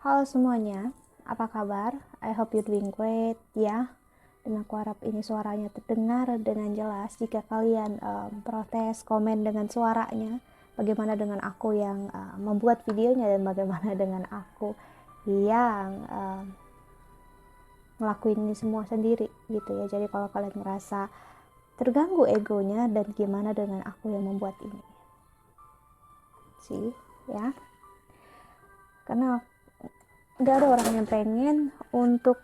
Halo semuanya, apa kabar? I hope you doing great ya. Dan aku harap ini suaranya terdengar dengan jelas. Jika kalian protes, komen dengan suaranya, bagaimana dengan aku yang membuat videonya dan bagaimana dengan aku yang ngelakuin ini semua sendiri gitu ya. Jadi kalau kalian merasa terganggu egonya, dan gimana dengan aku yang membuat ini sih ya, karena nggak ada orang yang pengen untuk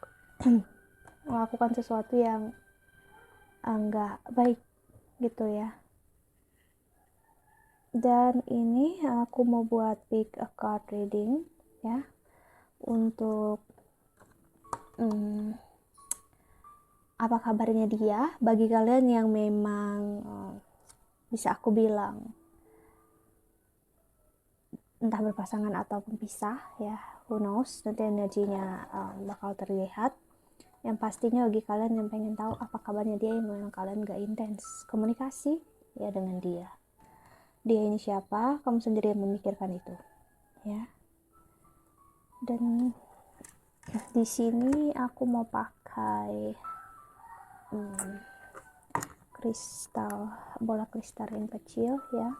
melakukan sesuatu yang nggak baik gitu ya. Dan ini aku mau buat pick a card reading ya, untuk apa kabarnya dia bagi kalian yang memang bisa aku bilang entah berpasangan ataupun pisah ya, who knows, nanti energinya bakal terlihat. Yang pastinya bagi kalian yang pengen tahu apa kabarnya dia, yang memang kalian gak intens komunikasi ya dengan dia ini siapa, kamu sendiri yang memikirkan itu ya. Dan di sini aku mau pakai kristal, bola kristal yang kecil ya.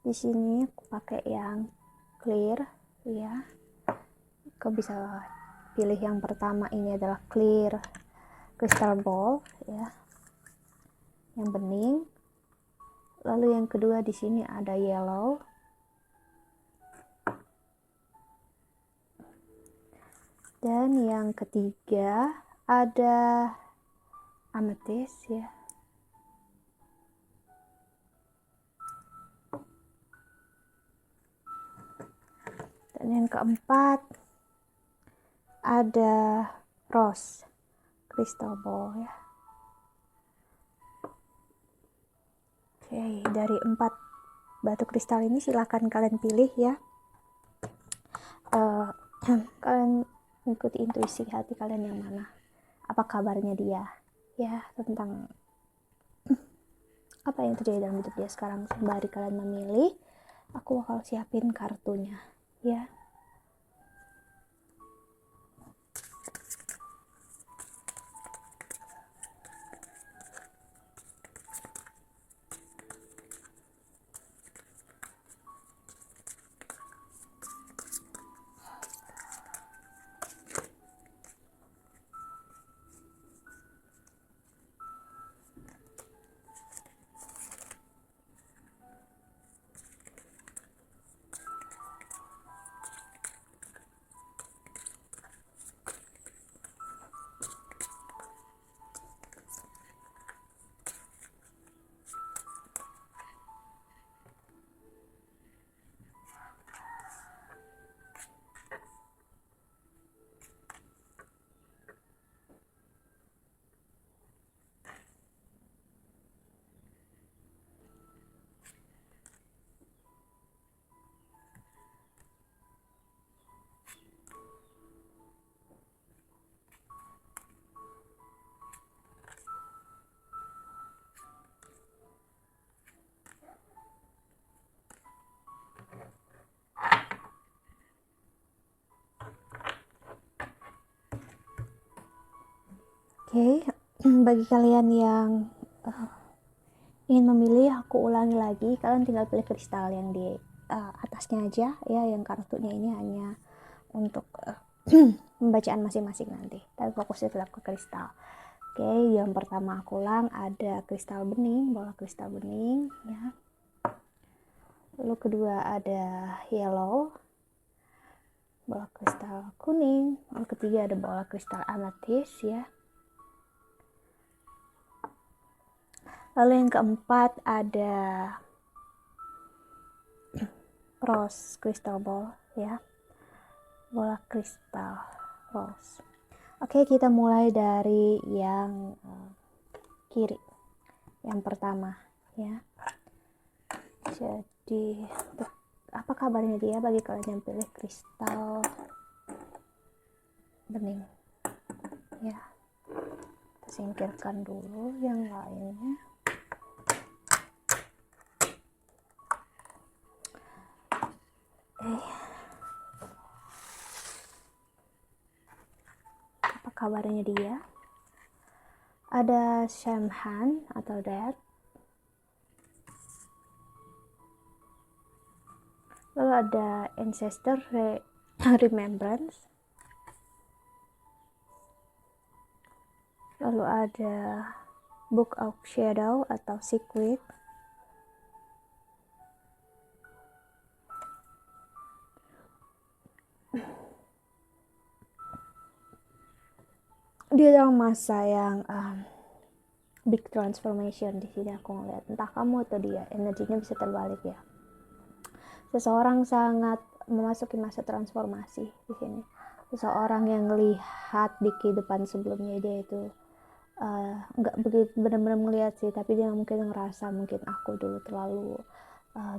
Di sini aku pakai yang clear ya. Kau bisa pilih yang pertama, ini adalah clear crystal ball ya, yang bening. Lalu yang kedua di sini ada yellow. Dan yang ketiga ada amethyst ya. Dan yang keempat ada rose crystal ball ya. Oke, dari 4 batu kristal ini silahkan kalian pilih ya. Kalian ikuti intuisi hati kalian yang mana, apa kabarnya dia ya, tentang apa yang terjadi dalam hidup dia sekarang. Sembari kalian memilih, aku bakal siapin kartunya ya. Oke, bagi kalian yang ingin memilih, aku ulangi lagi, kalian tinggal pilih kristal yang di atasnya aja ya, yang kartunya ini hanya untuk pembacaan masing-masing nanti, tapi fokusnya tetap ke kristal. Oke, yang pertama aku ulang, ada kristal bening, bola kristal bening ya. Lalu kedua ada yellow, bola kristal kuning. Lalu ketiga ada bola kristal amethyst ya. Lalu yang keempat ada rose crystal ball ya, bola kristal rose. Oke, kita mulai dari yang kiri, yang pertama ya. Jadi apa kabarnya dia bagi kalian yang pilih kristal bening ya. Kita singkirkan dulu yang lainnya. kabarnya dia. Ada Shamhan atau Dad. Lalu ada Ancestor Remembrance. Lalu ada Book of Shadow atau Secret. Dia dalam masa yang big transformation di sini aku ngeliat. Entah kamu atau dia, energinya bisa terbalik ya. Seseorang sangat memasuki masa transformasi di sini. Seseorang yang lihat di kehidupan sebelumnya dia itu nggak begitu benar-benar melihat sih, tapi dia mungkin ngerasa mungkin aku dulu terlalu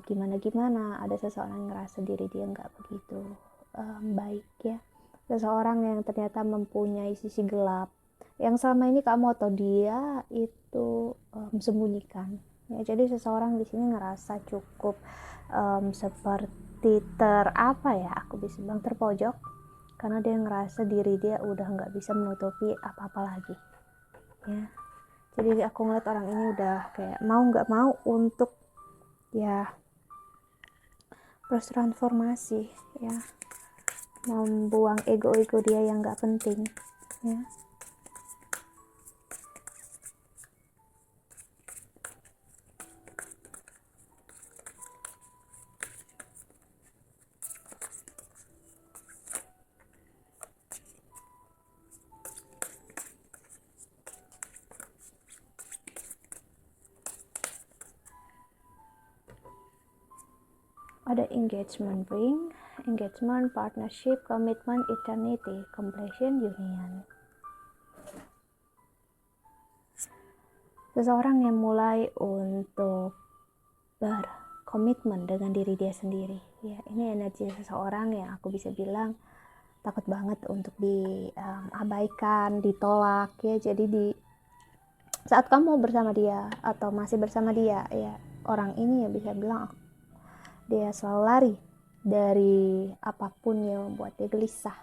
gimana. Ada seseorang yang ngerasa diri dia nggak begitu baik ya. Seseorang yang ternyata mempunyai sisi gelap yang selama ini kamu atau dia itu sembunyikan ya. Jadi seseorang di sini ngerasa cukup seperti aku bisa bilang terpojok, karena dia ngerasa diri dia udah nggak bisa menutupi apa-apa lagi ya. Jadi aku ngeliat orang ini udah kayak mau nggak mau untuk ya proses transformasi ya, membuang ego-ego dia yang nggak penting ya. Ada engagement ring, engagement, partnership, commitment, eternity, completion, union. Seseorang yang mulai untuk berkomitmen dengan diri dia sendiri ya. Ini energi seseorang yang aku bisa bilang takut banget untuk diabaikan, ditolak ya. Jadi di saat kamu bersama dia atau masih bersama dia ya, orang ini ya bisa bilang dia selalu lari dari apapun yang membuat dia gelisah.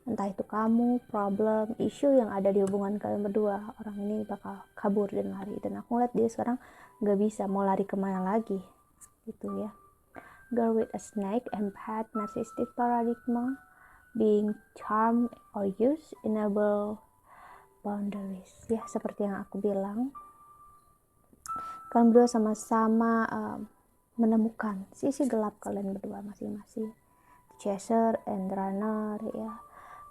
Entah itu kamu, problem, isu yang ada di hubungan kalian berdua, orang ini bakal kabur dan lari. Dan aku lihat dia sekarang gak bisa mau lari kemana lagi gitu ya. Girl with a snake, empath, narcissistic paradigma, being charmed or used, enable boundaries ya. Seperti yang aku bilang, kalian berdua sama-sama menemukan sisi gelap kalian berdua masing-masing. Chaser and runner ya.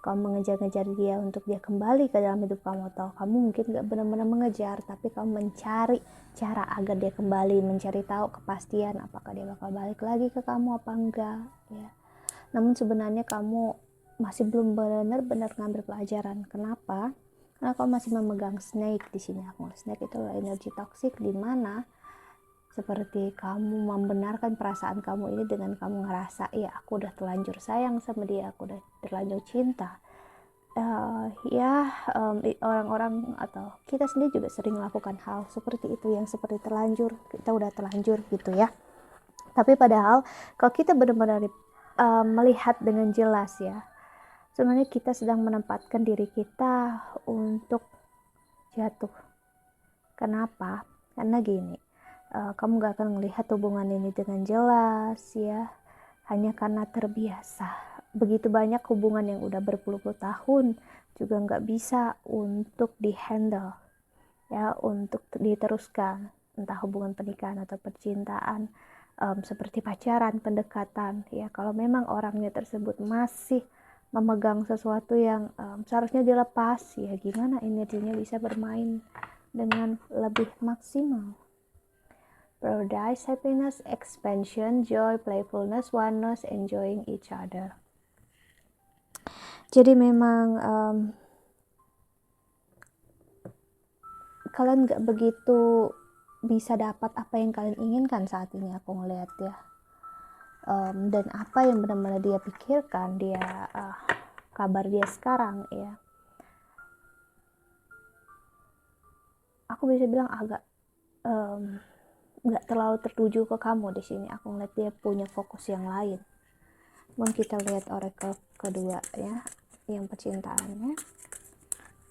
Kamu mengejar-ngejar dia untuk dia kembali ke dalam hidup kamu, atau kamu mungkin gak benar-benar mengejar, tapi kamu mencari cara agar dia kembali, mencari tahu kepastian apakah dia bakal balik lagi ke kamu apa enggak ya. Namun sebenarnya kamu masih belum benar-benar ngambil pelajaran. Kenapa? Karena kamu masih memegang snake di sini. Snake itu adalah energi toksik, di mana seperti kamu membenarkan perasaan kamu ini dengan kamu ngerasa ya aku udah terlanjur sayang sama dia, aku udah terlanjur cinta. Orang-orang atau kita sendiri juga sering melakukan hal seperti itu, yang seperti terlanjur, kita udah terlanjur gitu ya. Tapi padahal kalau kita benar-benar melihat dengan jelas ya, sebenarnya kita sedang menempatkan diri kita untuk jatuh. Kenapa? Karena gini, kamu gak akan melihat hubungan ini dengan jelas ya, hanya karena terbiasa. Begitu banyak hubungan yang udah berpuluh-puluh tahun juga gak bisa untuk dihandle ya, untuk diteruskan, entah hubungan pernikahan atau percintaan, seperti pacaran, pendekatan ya. Kalau memang orangnya tersebut masih memegang sesuatu yang seharusnya dilepas ya, gimana energinya bisa bermain dengan lebih maksimal. Paradise, happiness, expansion, joy, playfulness, oneness, enjoying each other. Jadi memang kalian gak begitu bisa dapat apa yang kalian inginkan saat ini, aku ngeliat ya. Dan apa yang benar-benar dia pikirkan, dia kabar dia sekarang ya, aku bisa bilang agak nggak terlalu tertuju ke kamu di sini. Aku ngeliat dia punya fokus yang lain. Mungkin kita lihat oracle kedua ya, yang percintaannya.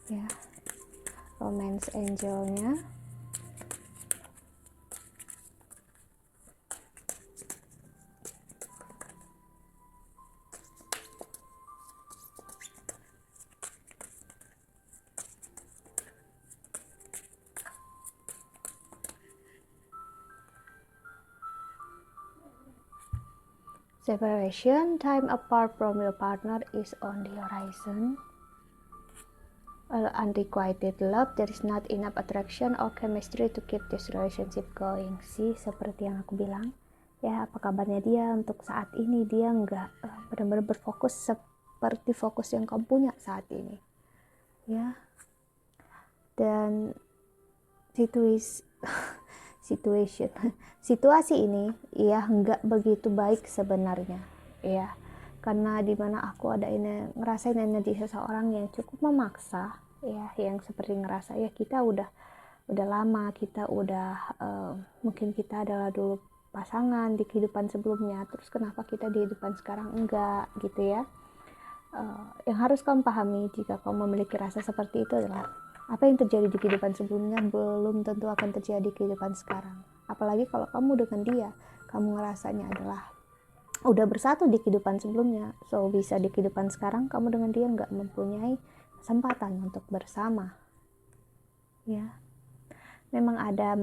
ya, romance angelnya. Separation, time apart from your partner is on the horizon. Unrequited love, there is not enough attraction or chemistry to keep this relationship going. Sih, seperti yang aku bilang, ya, apa kabarnya dia untuk saat ini? Dia nggak benar-benar berfokus seperti fokus yang kamu punya saat ini, ya. Dan situasi ini ya nggak begitu baik sebenarnya, ya, karena dimana aku ada ini ngerasain energi seseorang yang cukup memaksa, ya, yang seperti ngerasa ya kita udah lama, kita udah mungkin kita adalah dulu pasangan di kehidupan sebelumnya, terus kenapa kita di kehidupan sekarang enggak, gitu ya. Yang harus kamu pahami jika kamu memiliki rasa seperti itu adalah apa yang terjadi di kehidupan sebelumnya belum tentu akan terjadi di kehidupan sekarang. Apalagi kalau kamu dengan dia, kamu ngerasanya adalah udah bersatu di kehidupan sebelumnya, so bisa di kehidupan sekarang kamu dengan dia nggak mempunyai kesempatan untuk bersama, ya. Memang ada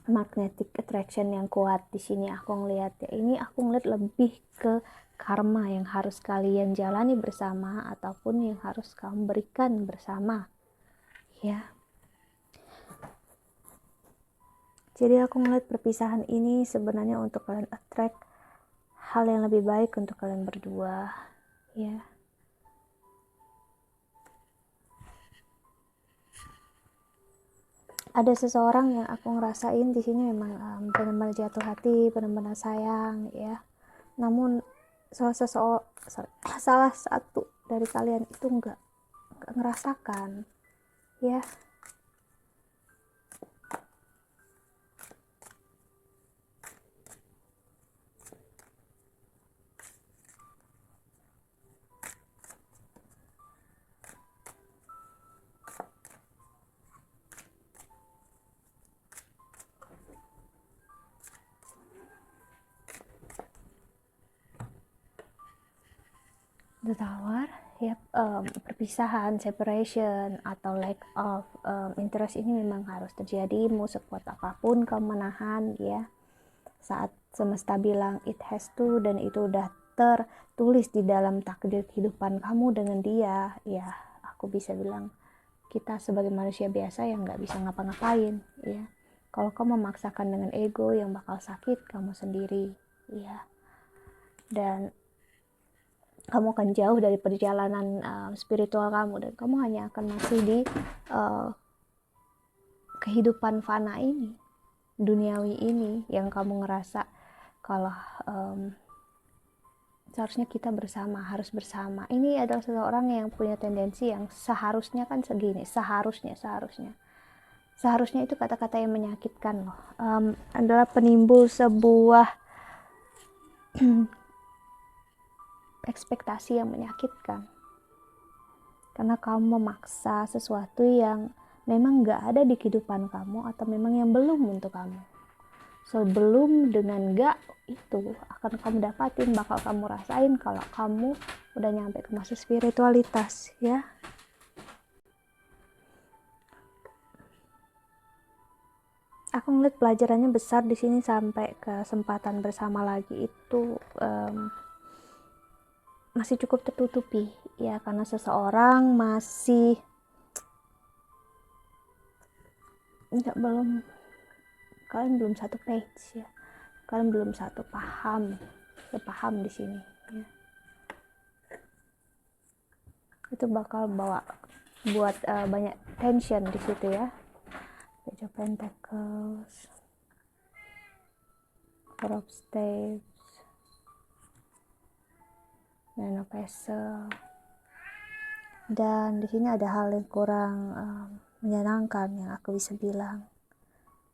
magnetic attraction yang kuat di sini aku ngelihat, ya. Ini aku ngelihat lebih ke karma yang harus kalian jalani bersama ataupun yang harus kamu berikan bersama, ya. Jadi aku ngelihat perpisahan ini sebenarnya untuk kalian attract hal yang lebih baik untuk kalian berdua, ya. Ada seseorang yang aku ngerasain di sini memang benar-benar jatuh hati, benar-benar sayang, ya. Namun salah satu dari kalian itu nggak ngerasakan, ya. The Tower, ya, perpisahan, separation, atau lack of interest ini memang harus terjadi. Mau sekuat apapun kamu menahan, ya, saat semesta bilang it has to, dan itu udah tertulis di dalam takdir kehidupan kamu dengan dia, ya, aku bisa bilang kita sebagai manusia biasa yang nggak bisa ngapa-ngapain, ya. Kalau kamu memaksakan dengan ego, yang bakal sakit kamu sendiri, ya. Dan kamu akan jauh dari perjalanan spiritual kamu, dan kamu hanya akan masih di kehidupan fana ini, duniawi ini, yang kamu ngerasa kalau seharusnya kita bersama, harus bersama. Ini adalah seseorang yang punya tendensi yang seharusnya kan segini, seharusnya itu kata-kata yang menyakitkan loh, adalah penimbul sebuah ekspektasi yang menyakitkan, karena kamu memaksa sesuatu yang memang gak ada di kehidupan kamu, atau memang yang belum untuk kamu. So belum dengan gak itu akan kamu dapatin, bakal kamu rasain kalau kamu udah nyampe ke masa spiritualitas, ya. Aku ngeliat pelajarannya besar di sini, sampai kesempatan bersama lagi itu masih cukup tertutupi, ya, karena seseorang masih kalian belum satu page, ya, kalian belum sepaham di sini, ya. Itu bakal buat banyak tension di situ, ya. Page of Pentacles, Four of Staves, Nine of Vessels, dan di sini ada hal yang kurang menyenangkan yang aku bisa bilang,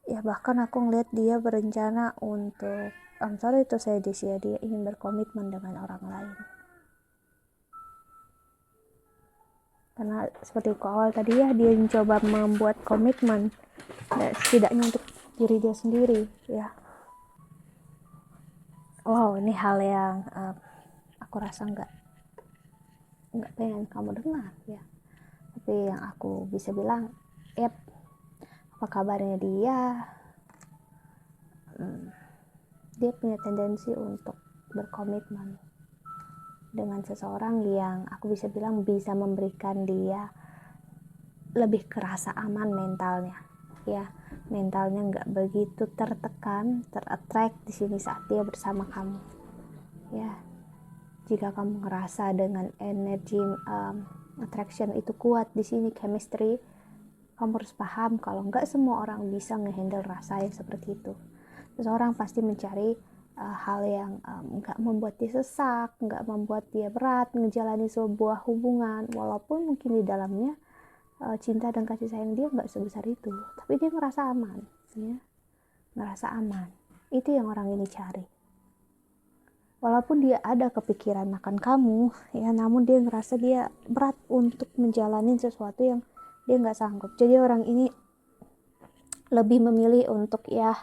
ya. Bahkan aku ngeliat dia berencana untuk, I'm sorry to say this, ya, dia ingin berkomitmen dengan orang lain. Karena seperti awal tadi ya, dia mencoba membuat komitmen setidaknya untuk diri dia sendiri ya. Wow, ini hal yang aku rasa nggak pengen kamu dengar ya. Tapi yang aku bisa bilang, yep, apa kabarnya dia? Dia punya tendensi untuk berkomitmen dengan seseorang yang aku bisa bilang bisa memberikan dia lebih kerasa aman mentalnya ya. Mentalnya nggak begitu tertekan, terattract di sini saat dia bersama kamu ya. Jika kamu ngerasa dengan energi attraction itu kuat di sini, chemistry, kamu harus paham kalau nggak semua orang bisa ngehandle rasa yang seperti itu. Seseorang pasti mencari hal yang nggak membuat dia sesak, nggak membuat dia berat menjalani sebuah hubungan, walaupun mungkin di dalamnya cinta dan kasih sayang dia nggak sebesar itu, tapi dia ngerasa aman ya, ngerasa aman. Itu yang orang ini cari. Walaupun dia ada kepikiran akan kamu ya, namun dia ngerasa dia berat untuk menjalani sesuatu yang dia nggak sanggup. Jadi orang ini lebih memilih untuk ya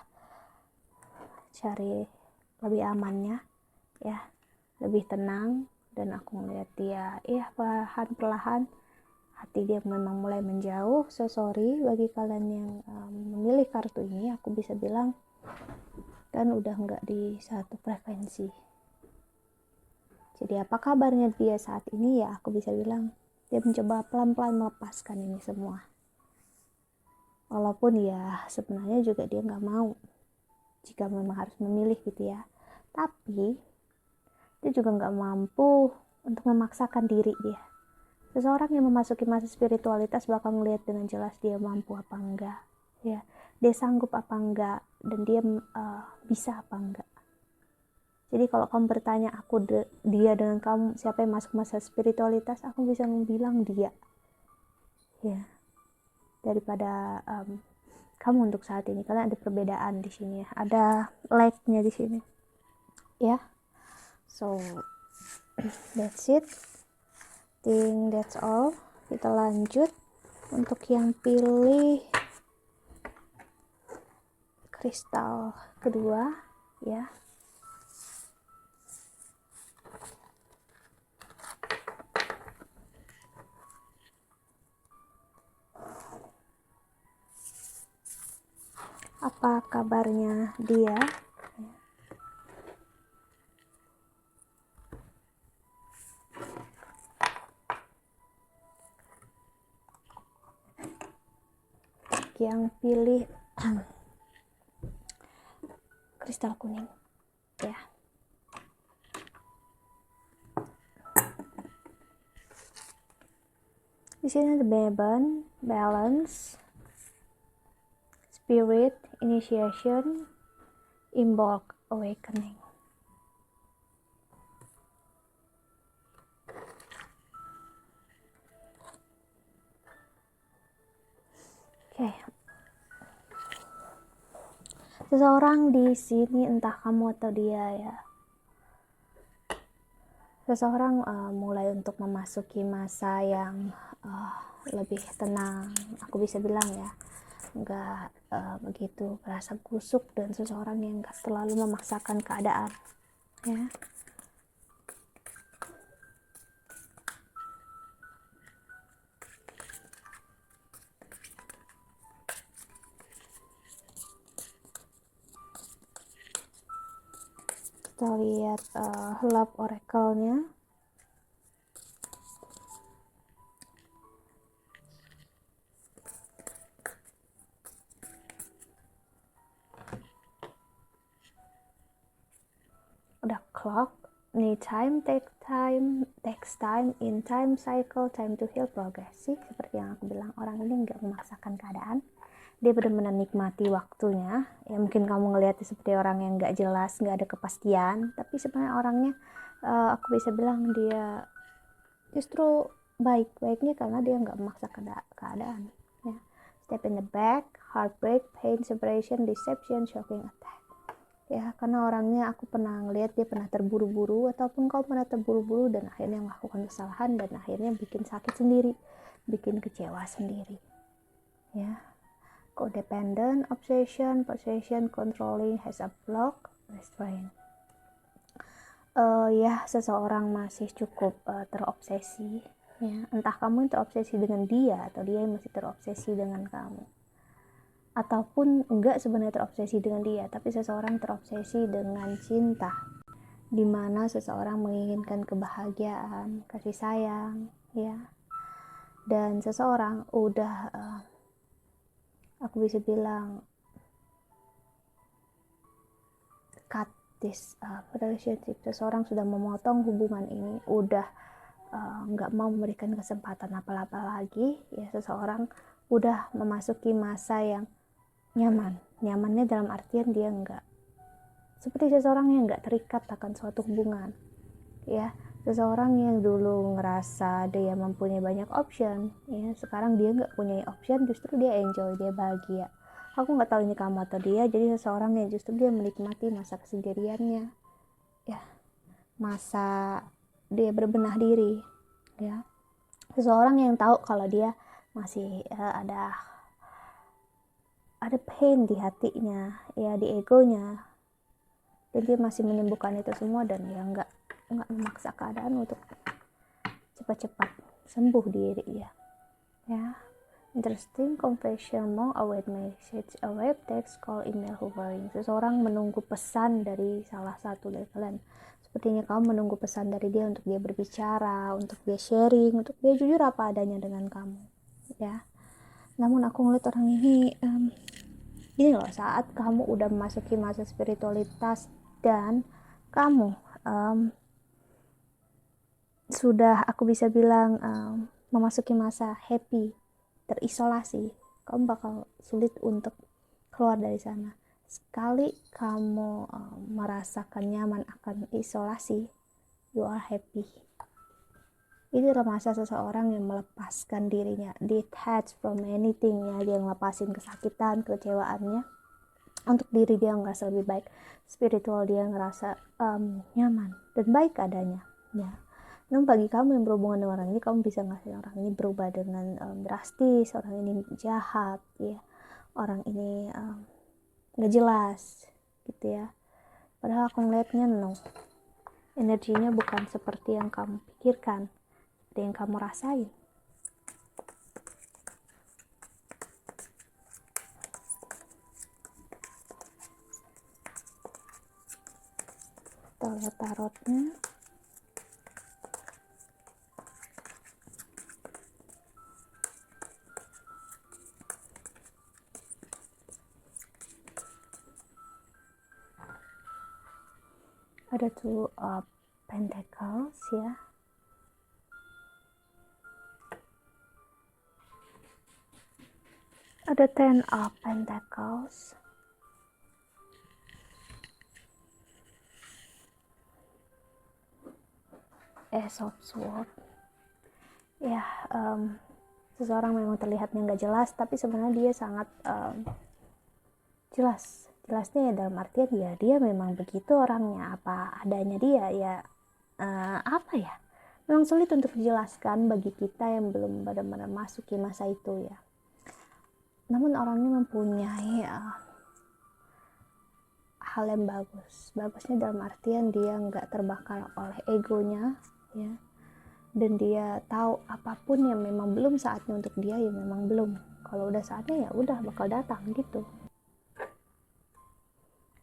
cari lebih amannya ya, lebih tenang. Dan aku ngeliat dia perlahan hati dia memang mulai menjauh. So sorry bagi kalian yang memilih kartu ini, aku bisa bilang kan udah nggak di satu frekuensi. Jadi apa kabarnya dia saat ini ya, aku bisa bilang dia mencoba pelan-pelan melepaskan ini semua. Walaupun ya sebenarnya juga dia nggak mau jika memang harus memilih gitu ya. Tapi dia juga nggak mampu untuk memaksakan diri dia. Seseorang yang memasuki masa spiritualitas bakal ngelihat dengan jelas dia mampu apa enggak ya. Dia sanggup apa enggak, dan dia bisa apa enggak. Jadi kalau kamu bertanya dia dengan kamu siapa yang masuk masa spiritualitas, aku bisa bilang dia ya, daripada kamu untuk saat ini. Karena ada perbedaan di sini ya, ada lag-nya di sini ya. So that's it, think that's all. Kita lanjut untuk yang pilih kristal kedua ya. Apa kabarnya dia? Yang pilih kristal kuning ya. Di sini ada beban, balance, spirit, initiation, involved, awakening. Oke. Seseorang di sini, entah kamu atau dia ya, seseorang mulai untuk memasuki masa yang lebih tenang. Aku bisa bilang ya, nggak begitu merasa kusuk, dan seseorang yang nggak terlalu memaksakan keadaan ya. Kita lihat love oracle-nya. Udah clock, need time, takes time, in time cycle, time to heal, progressive. Seperti yang aku bilang, orang ini nggak memaksakan keadaan. Dia benar-benar nikmati waktunya ya. Mungkin kamu ngelihatnya seperti orang yang nggak jelas, nggak ada kepastian, tapi sebenarnya orangnya aku bisa bilang dia justru baik-baiknya karena dia nggak memaksa keadaan ya. Step in the back, heartbreak, pain, separation, deception, shocking attack ya. Karena orangnya aku pernah ngelihat dia pernah terburu-buru, ataupun kau pernah terburu-buru dan akhirnya melakukan kesalahan dan akhirnya bikin sakit sendiri. bikin kecewa sendiri, ya. Codependent, obsession, possession, controlling, has a block, restraint. Ya, seseorang masih cukup terobsesi, ya. Entah kamu terobsesi dengan dia atau dia masih terobsesi dengan kamu, ataupun enggak sebenarnya terobsesi dengan dia, tapi seseorang terobsesi dengan cinta, di mana seseorang menginginkan kebahagiaan, kasih sayang, ya. Dan seseorang udah aku bisa bilang cut this relationship. Seseorang sudah memotong hubungan ini, udah nggak mau memberikan kesempatan apa-apa lagi, ya. Seseorang udah memasuki masa yang nyamannya dalam artian dia nggak seperti seseorang yang nggak terikat akan suatu hubungan, ya. Seseorang yang dulu ngerasa dia mempunyai banyak option, ya, sekarang dia nggak punya option, justru dia enjoy, dia bahagia. Aku nggak tahu ini kamu atau dia, jadi seseorang yang justru dia menikmati masa kesendiriannya, ya, masa dia berbenah diri, ya. Seseorang yang tahu kalau dia masih ada pain di hatinya, ya, di egonya, dan dia masih menyembuhkan itu semua, dan dia nggak memaksa keadaan untuk cepat-cepat sembuh diri dia, ya. Interesting confession, more await message, a web text, call, email, hovering. Seseorang menunggu pesan dari salah satu dari kalian. Sepertinya kamu menunggu pesan dari dia untuk dia berbicara, untuk dia sharing, untuk dia jujur apa adanya dengan kamu, ya. Namun aku ngeliat orang ini gini loh, saat kamu udah memasuki masa spiritualitas dan kamu sudah, aku bisa bilang, memasuki masa happy, terisolasi, kamu bakal sulit untuk keluar dari sana. Sekali kamu merasakan nyaman akan isolasi, you are happy. Itu adalah masa seseorang yang melepaskan dirinya, detach from anything, ya. Dia ngelepasin kesakitan, kecewaannya untuk diri dia ngerasa lebih baik. Spiritual dia ngerasa nyaman dan baik adanya, ya. Namun bagi kamu yang berhubungan dengan orang ini, kamu bisa ngasih orang ini berubah dengan drastis, orang ini jahat, ya, orang ini nggak jelas, gitu, ya. Padahal aku ngeliatnya no, energinya bukan seperti yang kamu pikirkan, seperti yang kamu rasain. Kita lihat tarotnya. Ada Two of Pentacles, ya. Ada Ten of Pentacles. Ace of Swords. Ya, seseorang memang terlihatnya nggak jelas, tapi sebenarnya dia sangat jelas. Jelasnya ya dalam artian dia memang begitu orangnya, apa adanya dia, ya. Apa ya, memang sulit untuk dijelaskan bagi kita yang belum benar-benar masuki masa itu, ya. Namun orangnya mempunyai hal yang bagusnya dalam artian dia nggak terbakar oleh egonya, ya. Dan dia tahu apapun yang memang belum saatnya untuk dia, ya memang belum. Kalau udah saatnya, ya udah bakal datang, gitu.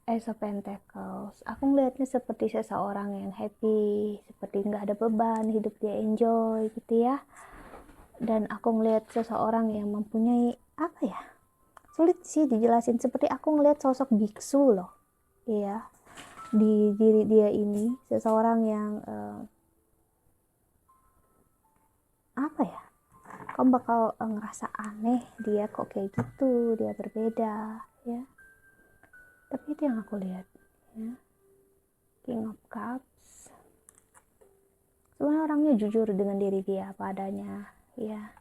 Ace of Pentacles, aku ngelihatnya seperti seseorang yang happy, seperti nggak ada beban, hidup dia enjoy, gitu, ya. Dan aku ngelihat seseorang yang mempunyai, apa ya, sulit sih dijelasin, seperti aku ngelihat sosok biksu loh, iya, di diri dia ini. Seseorang yang apa ya, kamu bakal ngerasa aneh, dia kok kayak gitu, dia berbeda, ya. Tapi itu yang aku lihat, ya. King of Cups, sebenarnya orangnya jujur dengan diri dia apa adanya, ya.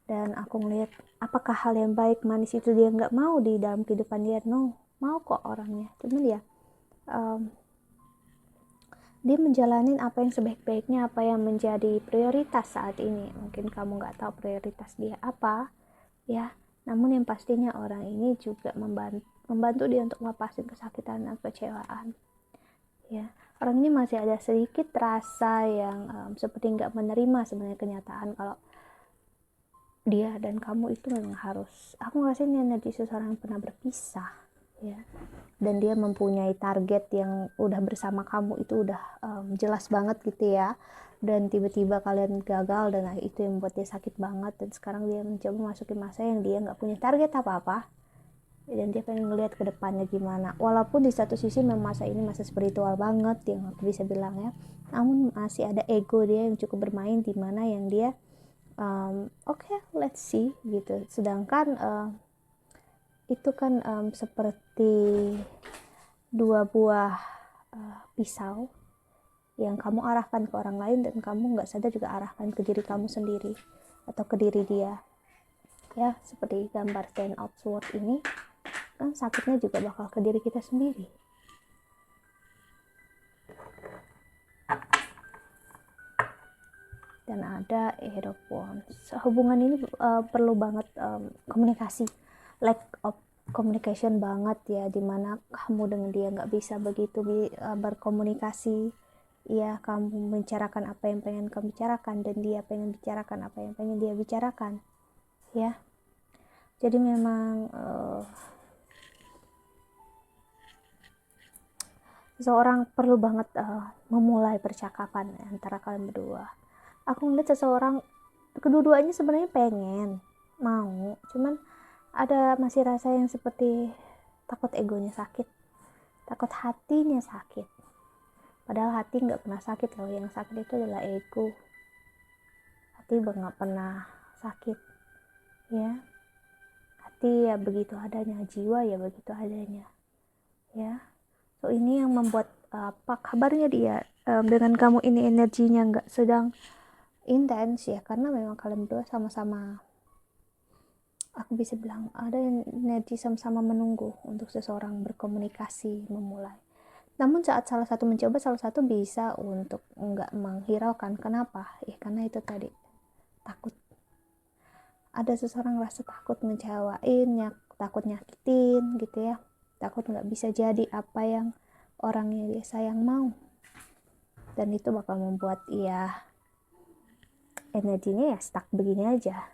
Dan aku ngelihat apakah hal yang baik manis itu dia nggak mau di dalam kehidupan dia, no, mau kok orangnya. Cuman ya dia menjalanin apa yang sebaik-baiknya, apa yang menjadi prioritas saat ini. Mungkin kamu nggak tahu prioritas dia apa, ya. Namun yang pastinya orang ini juga membantu dia untuk melepasin kesakitan dan kekecewaan. Ya, orang ini masih ada sedikit rasa yang seperti nggak menerima sebenarnya kenyataan kalau dia dan kamu itu memang harus, aku ngerasain energi seseorang yang pernah berpisah, ya, dan dia mempunyai target yang udah bersama kamu itu udah jelas banget gitu ya, dan tiba-tiba kalian gagal dan itu yang membuat dia sakit banget, dan sekarang dia mencoba masukin masa yang dia nggak punya target apa-apa, dan dia pengen ngelihat ke depannya gimana. Walaupun di satu sisi memang masa ini masa spiritual banget yang aku bisa bilang ya, namun masih ada ego dia yang cukup bermain, di mana yang dia oke, let's see gitu. Sedangkan itu kan seperti dua buah pisau yang kamu arahkan ke orang lain, dan kamu nggak sadar juga arahkan ke diri kamu sendiri atau ke diri dia, ya, seperti gambar Ten of Swords ini kan sakitnya juga bakal ke diri kita sendiri. Dan ada Eight of Wands. Hubungan ini perlu banget komunikasi, lack of communication banget ya, dimana kamu dengan dia nggak bisa begitu berkomunikasi, ya, kamu membicarakan apa yang pengen kamu bicarakan, dan dia pengen bicarakan apa yang pengen dia bicarakan, ya. Jadi memang seseorang perlu banget memulai percakapan antara kalian berdua. Aku ngeliat seseorang, kedua-duanya sebenarnya pengen, mau, cuman ada masih rasa yang seperti takut egonya sakit, takut hatinya sakit. Padahal hati nggak pernah sakit loh, yang sakit itu adalah ego. Hati nggak pernah sakit, ya. Hati ya begitu adanya, jiwa ya begitu adanya, ya. So ini yang membuat apa kabarnya dia dengan kamu ini energinya nggak sedang intens ya, karena memang kalian berdua sama-sama, aku bisa bilang ada energi sama-sama menunggu untuk seseorang berkomunikasi, memulai. Namun saat salah satu mencoba, salah satu bisa untuk nggak menghiraukan. Kenapa? Ya karena itu tadi, takut. Ada seseorang rasa takut ngecewain, takut nyakitin gitu ya, takut nggak bisa jadi apa yang orang yang dia sayang mau, dan itu bakal membuat ia energinya ya stuck begini aja.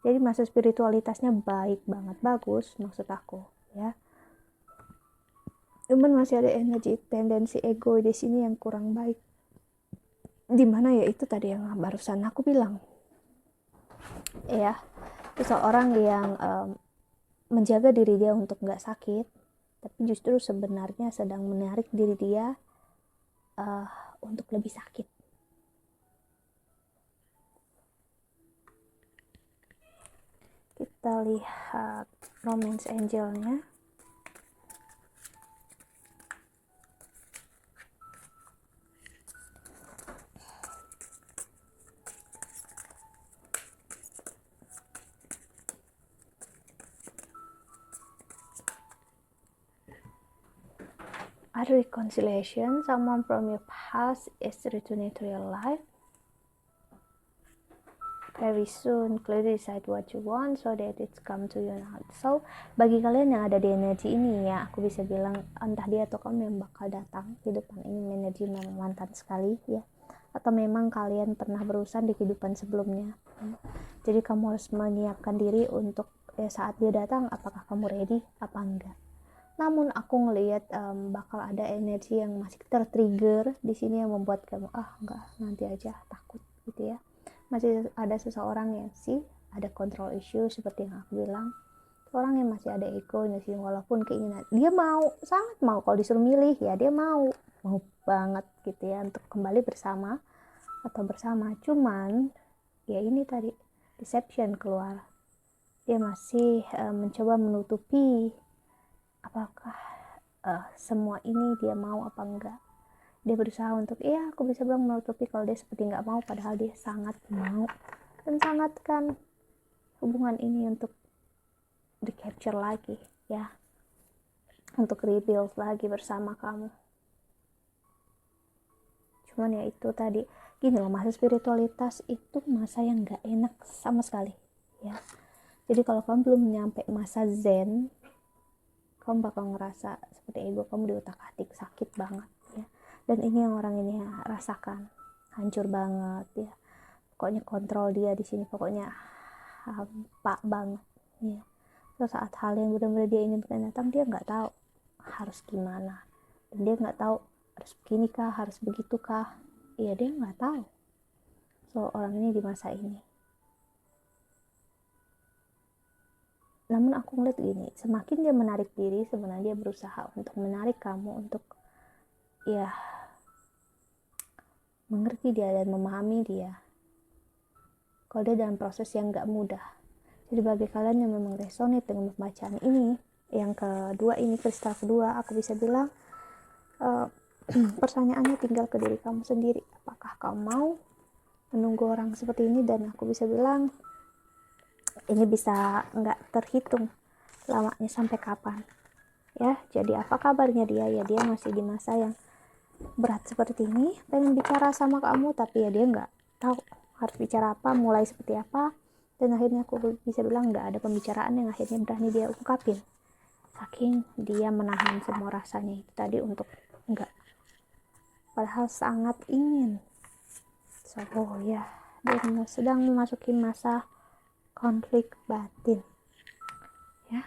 Jadi masa spiritualitasnya baik banget, bagus maksud aku, ya. Cuman masih ada energi tendensi ego di sini yang kurang baik. Dimana ya itu tadi yang barusan aku bilang, ya, seseorang yang menjaga diri dia untuk nggak sakit, tapi justru sebenarnya sedang menarik diri dia untuk lebih sakit. Kita lihat romance angelnya. Ada reconciliation, someone from your past is returning to your life very soon. Clearly decide what you want so that it's come to you now. So bagi kalian yang ada di energi ini ya, aku bisa bilang entah dia atau kamu yang bakal datang kehidupan ini, energi memang mantan sekali ya, atau memang kalian pernah berurusan di kehidupan sebelumnya ya. Jadi kamu harus menyiapkan diri untuk saat dia datang, apakah kamu ready apa enggak. Namun aku ngelihat bakal ada energi yang masih tertrigger di sini yang membuat kamu enggak, nanti aja, takut gitu ya. Masih ada seseorang yang sih ada control issue seperti yang aku bilang, orang yang masih ada egonya sih, walaupun keinginan dia mau, sangat mau, kalau disuruh milih ya dia mau banget gitu ya untuk kembali bersama atau bersama. Cuman ya ini tadi deception keluar, dia masih mencoba menutupi apakah semua ini dia mau apa enggak. Dia berusaha untuk, aku bisa bilang menutupi kalau dia seperti nggak mau, padahal dia sangat mau dan sangat kan hubungan ini untuk di capture lagi ya, untuk rebuild lagi bersama kamu. Cuman ya itu tadi, gini loh, masa spiritualitas itu masa yang gak enak sama sekali ya. Jadi kalau kamu belum nyampe masa zen, kamu bakal ngerasa seperti ego kamu diutak-atik, sakit banget ya. Dan ini yang orang ini rasakan, hancur banget ya. Pokoknya kontrol dia di sini, pokoknya hampa banget ya. Terus saat hal yang benar-benar dia inginkan datang, dia nggak tahu harus gimana, dan dia nggak tahu harus begini kah, harus begitu kah, ya dia nggak tahu. So orang ini di masa ini. Namun aku ngeliat gini, semakin dia menarik diri, sebenarnya dia berusaha untuk menarik kamu untuk ya mengerti dia dan memahami dia. Kalau dia dalam proses yang gak mudah. Jadi bagi kalian yang memang resonate dengan pembacaan ini, yang kedua ini, kristal kedua, aku bisa bilang pertanyaannya tinggal ke diri kamu sendiri. Apakah kamu mau menunggu orang seperti ini? Dan aku bisa bilang ini bisa nggak terhitung lamanya sampai kapan ya. Jadi apa kabarnya dia? Ya dia masih di masa yang berat seperti ini, pengen bicara sama kamu, tapi ya dia nggak tahu harus bicara apa, mulai seperti apa. Dan akhirnya aku bisa bilang nggak ada pembicaraan yang akhirnya berani dia ungkapin, saking dia menahan semua rasanya itu tadi untuk enggak, padahal sangat ingin. So ya, dia sedang memasuki masa konflik batin ya.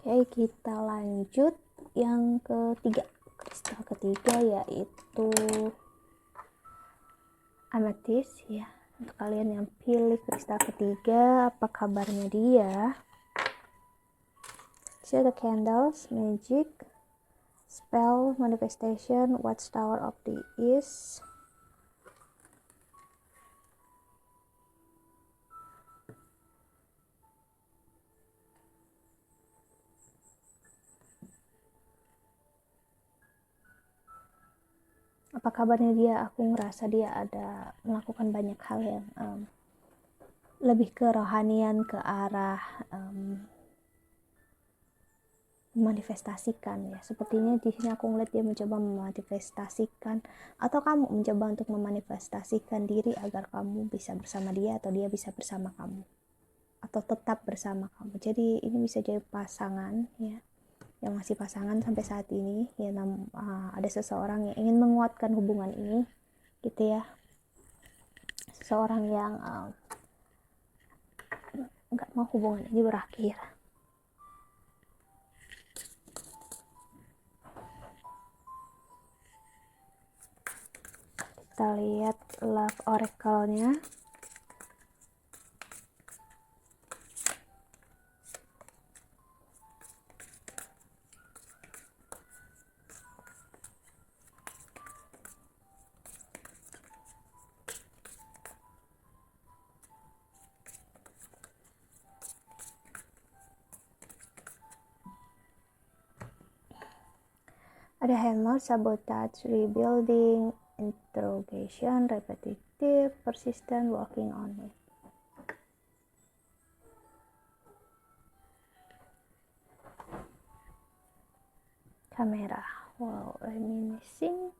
Oke, kita lanjut yang ketiga, kristal ketiga, yaitu amethyst ya. Untuk kalian yang pilih kristal ketiga, apa kabarnya dia? See the candles, magic, spell, manifestation, watchtower of the east. Apa kabarnya dia? Aku ngerasa dia ada melakukan banyak hal yang lebih ke rohanian, ke arah memanifestasikan ya. Sepertinya di sini aku ngeliat dia mencoba memanifestasikan, atau kamu mencoba untuk memanifestasikan diri agar kamu bisa bersama dia, atau dia bisa bersama kamu, atau tetap bersama kamu. Jadi ini bisa jadi pasangan ya, yang masih pasangan sampai saat ini ya. Ada seseorang yang ingin menguatkan hubungan ini gitu ya. Seseorang yang nggak mau hubungan ini berakhir. Kita lihat love oracle-nya. Ada hammer, sabotage, rebuilding, interrogation, repetitive, persistent, working on it. Kamera, wow, reminiscing,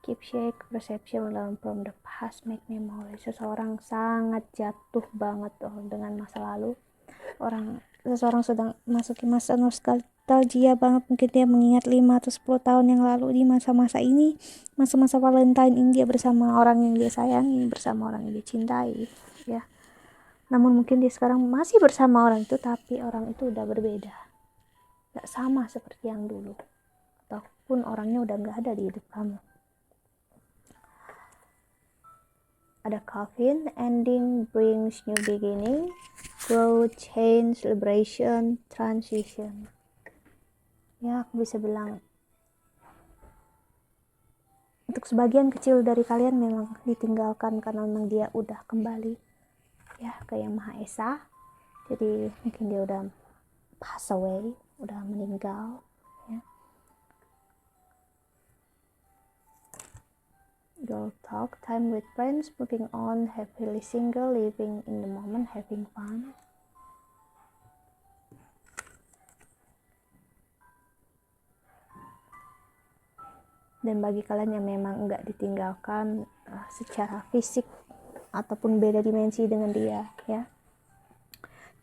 keep shake, perception, learn from the past, make memory. Seseorang sangat jatuh banget dengan masa lalu. Seseorang sedang masuki masa nostalgia banget. Mungkin dia mengingat 5 atau 10 tahun yang lalu, di masa-masa ini, masa-masa Valentine ini dia bersama orang yang dia sayangi, bersama orang yang dia cintai ya. Namun mungkin dia sekarang masih bersama orang itu, tapi orang itu udah berbeda, gak sama seperti yang dulu, ataupun orangnya udah gak ada di hidup kamu. Ada coffin, ending brings new beginning, growth, change, liberation, transition. Ya, aku bisa bilang untuk sebagian kecil dari kalian memang ditinggalkan karena memang dia udah kembali ya ke Yang Maha Esa. Jadi mungkin dia udah pass away, udah meninggal ya. Girl talk, time with friends, moving on, happily single, living in the moment, having fun. Dan bagi kalian yang memang enggak ditinggalkan secara fisik ataupun beda dimensi dengan dia, ya,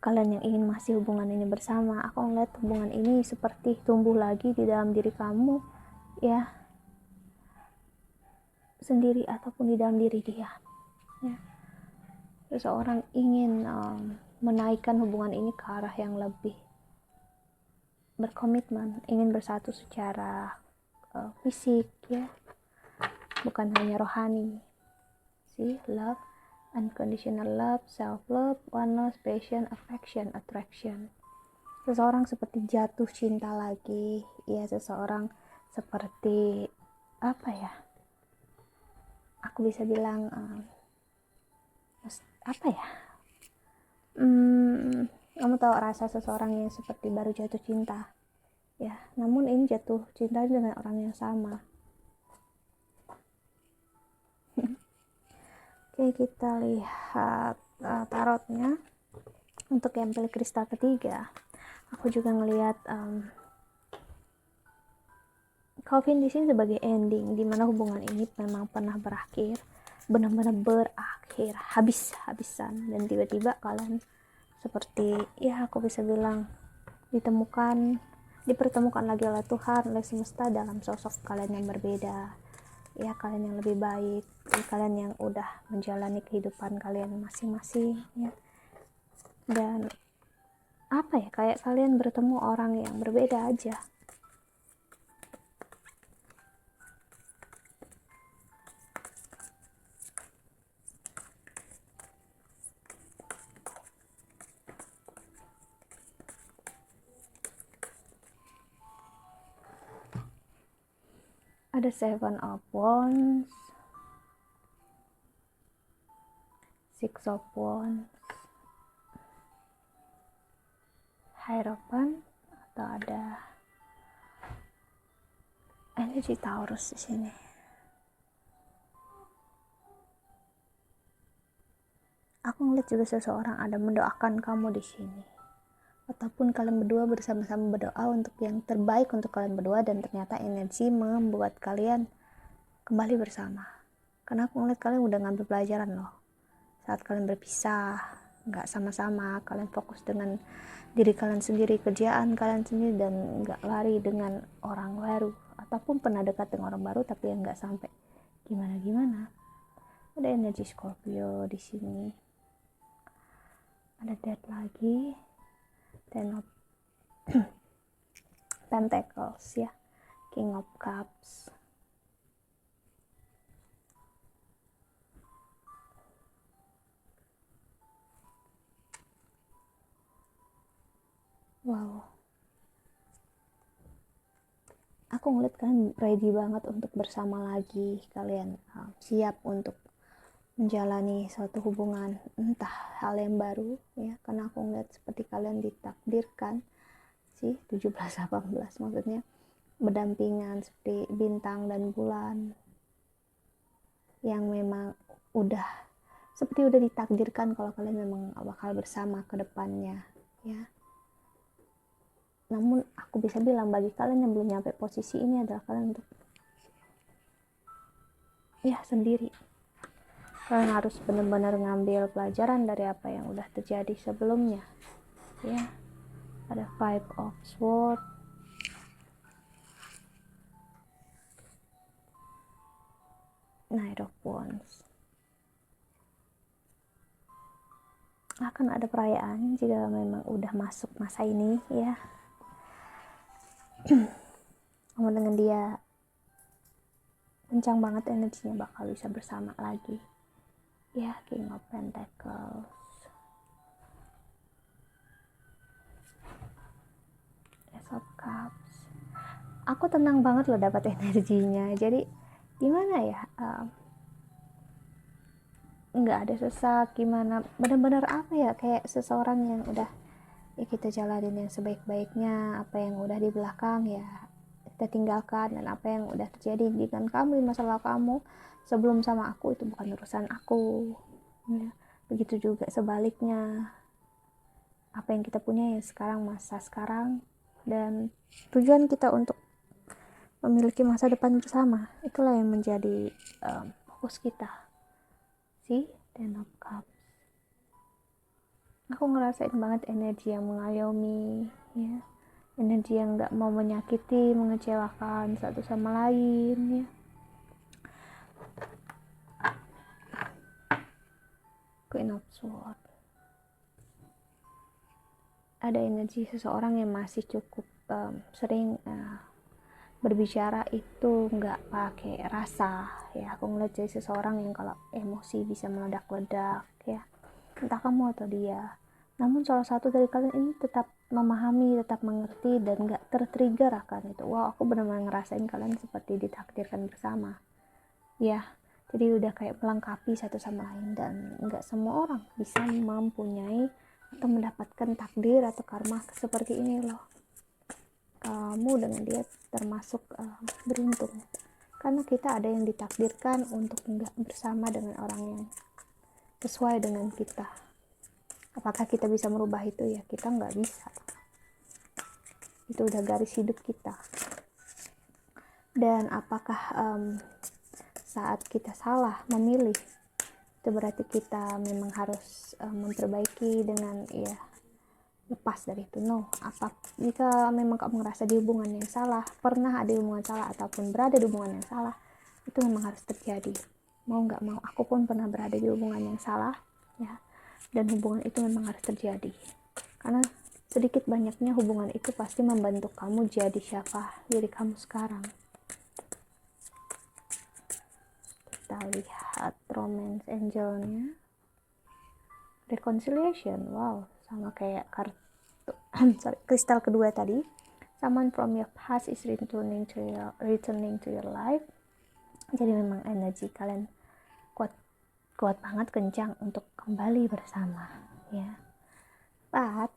kalian yang ingin masih hubungan ini bersama, aku ngeliat hubungan ini seperti tumbuh lagi di dalam diri kamu, ya, sendiri ataupun di dalam diri dia, ya. Seseorang ingin menaikkan hubungan ini ke arah yang lebih berkomitmen, ingin bersatu secara fisik, ya, bukan hanya rohani. See, love, unconditional love, self love, oneness, passion, affection, attraction. Seseorang seperti jatuh cinta lagi, ya, seseorang seperti apa ya, aku bisa bilang apa ya, kamu tahu rasa seseorang yang seperti baru jatuh cinta, ya, namun ini jatuh cinta dengan orang yang sama. Oke, kita lihat tarotnya. Untuk yang pilih kristal ketiga, aku juga ngelihat Coffin di sini sebagai ending, dimana hubungan ini memang pernah berakhir, benar-benar berakhir, habis-habisan, dan tiba-tiba kalian seperti, ya, aku bisa bilang dipertemukan lagi oleh Tuhan, oleh semesta dalam sosok kalian yang berbeda, ya, kalian yang lebih baik, kalian yang udah menjalani kehidupan kalian masing-masing, ya. Dan apa ya, kayak kalian bertemu orang yang berbeda aja. Ada Seven of Wands, Six of Wands, Hierophant, atau ada energi Taurus di sini. Aku ngeliat juga seseorang ada mendoakan kamu di sini, ataupun kalian berdua bersama-sama berdoa untuk yang terbaik untuk kalian berdua, dan ternyata energi membuat kalian kembali bersama. Karena aku ngeliat kalian udah ngambil pelajaran loh. Saat kalian berpisah, nggak sama-sama, kalian fokus dengan diri kalian sendiri, kerjaan kalian sendiri, dan nggak lari dengan orang baru, ataupun pernah dekat dengan orang baru tapi yang nggak sampai gimana-gimana. Ada energi Scorpio di sini. Ada Death lagi, Ten of Pentacles, ya, King of Cups. Wow, aku ngeliat kalian ready banget untuk bersama lagi, kalian siap untuk menjalani suatu hubungan, entah hal yang baru, ya, karena aku ngeliat seperti kalian ditakdirkan sih, 17-18 maksudnya, berdampingan seperti bintang dan bulan, yang memang udah seperti udah ditakdirkan kalau kalian memang bakal bersama ke depannya, ya. Namun aku bisa bilang bagi kalian yang belum nyampe posisi ini adalah kalian untuk, ya, sendiri. Kalian harus benar-benar ngambil pelajaran dari apa yang udah terjadi sebelumnya, ya. Ada Five of Swords, Knight of Wands. Akan ada perayaan jika memang udah masuk masa ini, ya. Kamu dengan dia kencang banget energinya, bakal bisa bersama lagi, ya. King of Pentacles, Ace of Cups. Aku tenang banget loh dapat energinya, jadi gimana ya, nggak ada sesak, gimana, benar-benar apa ya, kayak seseorang yang udah, ya, kita jalanin yang sebaik-baiknya, apa yang udah di belakang ya kita tinggalkan, dan apa yang udah terjadi dengan kamu di masa lalu kamu sebelum sama aku itu bukan urusan aku, ya. Begitu juga sebaliknya, apa yang kita punya ya sekarang, masa sekarang, dan tujuan kita untuk memiliki masa depan bersama. Itulah yang menjadi fokus kita. See, Ten of Cups. Aku ngerasain banget energi yang mengayomi, ya, energi yang nggak mau menyakiti, mengecewakan satu sama lain, ya. Queen of Swords. Ada energi seseorang yang masih cukup sering berbicara itu nggak pakai rasa, ya. Aku ngeliat jadi seseorang yang kalau emosi bisa meledak-ledak, ya, entah kamu atau dia. Namun salah satu dari kalian ini tetap memahami, tetap mengerti, dan nggak tertrigger akan itu. Wow, aku benar-benar ngerasain kalian seperti ditakdirkan bersama, ya. Jadi udah kayak melengkapi satu sama lain, dan nggak semua orang bisa mempunyai atau mendapatkan takdir atau karma seperti ini loh. Kamu dengan dia termasuk beruntung, karena kita ada yang ditakdirkan untuk nggak bersama dengan orang yang sesuai dengan kita. Apakah kita bisa merubah itu? Ya, kita nggak bisa. Itu udah garis hidup kita. Dan apakah saat kita salah memilih, itu berarti kita memang harus memperbaiki dengan, ya, lepas dari itu? No. Jika memang kamu ngerasa di hubungan yang salah, pernah ada hubungan salah, ataupun berada di hubungan yang salah, itu memang harus terjadi. Mau nggak mau, aku pun pernah berada di hubungan yang salah, ya, dan hubungan itu memang harus terjadi. Karena sedikit banyaknya hubungan itu pasti membentuk kamu jadi siapa diri kamu sekarang. Kita lihat romance angelnya, reconciliation. Wow, sama kayak kartu kristal kedua tadi. Someone from your past is returning to your life. Jadi memang energi kalian kuat banget, kencang untuk kembali bersama, ya. But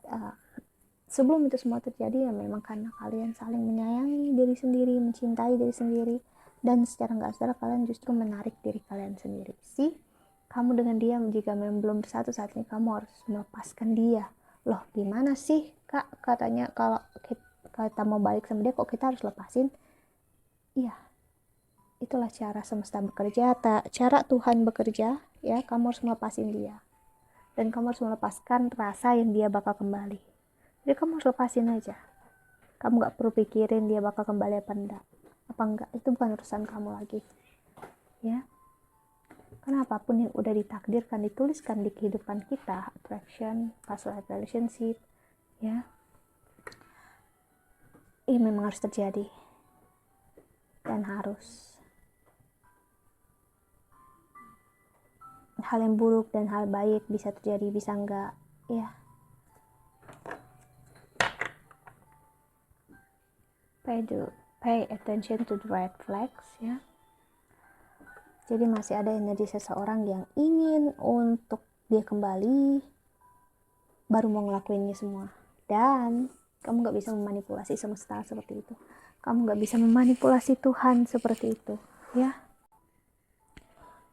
sebelum itu semua terjadi, ya memang karena kalian saling menyayangi diri sendiri, mencintai diri sendiri, dan secara nggak sadar kalian justru menarik diri kalian sendiri. Sih, kamu dengan dia jika memang belum bersatu saat ini, kamu harus melepaskan dia. Loh, gimana sih kak, katanya kalau kita mau balik sama dia kok kita harus lepasin? Iya, itulah cara semesta bekerja, cara Tuhan bekerja, ya. Kamu harus melepasin dia, dan kamu harus melepaskan rasa yang dia bakal kembali. Jadi kamu harus lepasin aja. Kamu gak perlu pikirin dia bakal kembali apa enggak, itu bukan urusan kamu lagi, ya. Karena apapun yang udah ditakdirkan, dituliskan di kehidupan kita, attraction, past life relationship, ya, ini memang harus terjadi. Dan harus. Hal yang buruk dan hal baik bisa terjadi, bisa enggak, ya. Pay attention to the red flags, ya. Jadi masih ada energi seseorang yang ingin untuk dia kembali, baru mau ngelakuinnya semua. Dan kamu gak bisa memanipulasi semesta seperti itu. Kamu gak bisa memanipulasi Tuhan seperti itu, ya.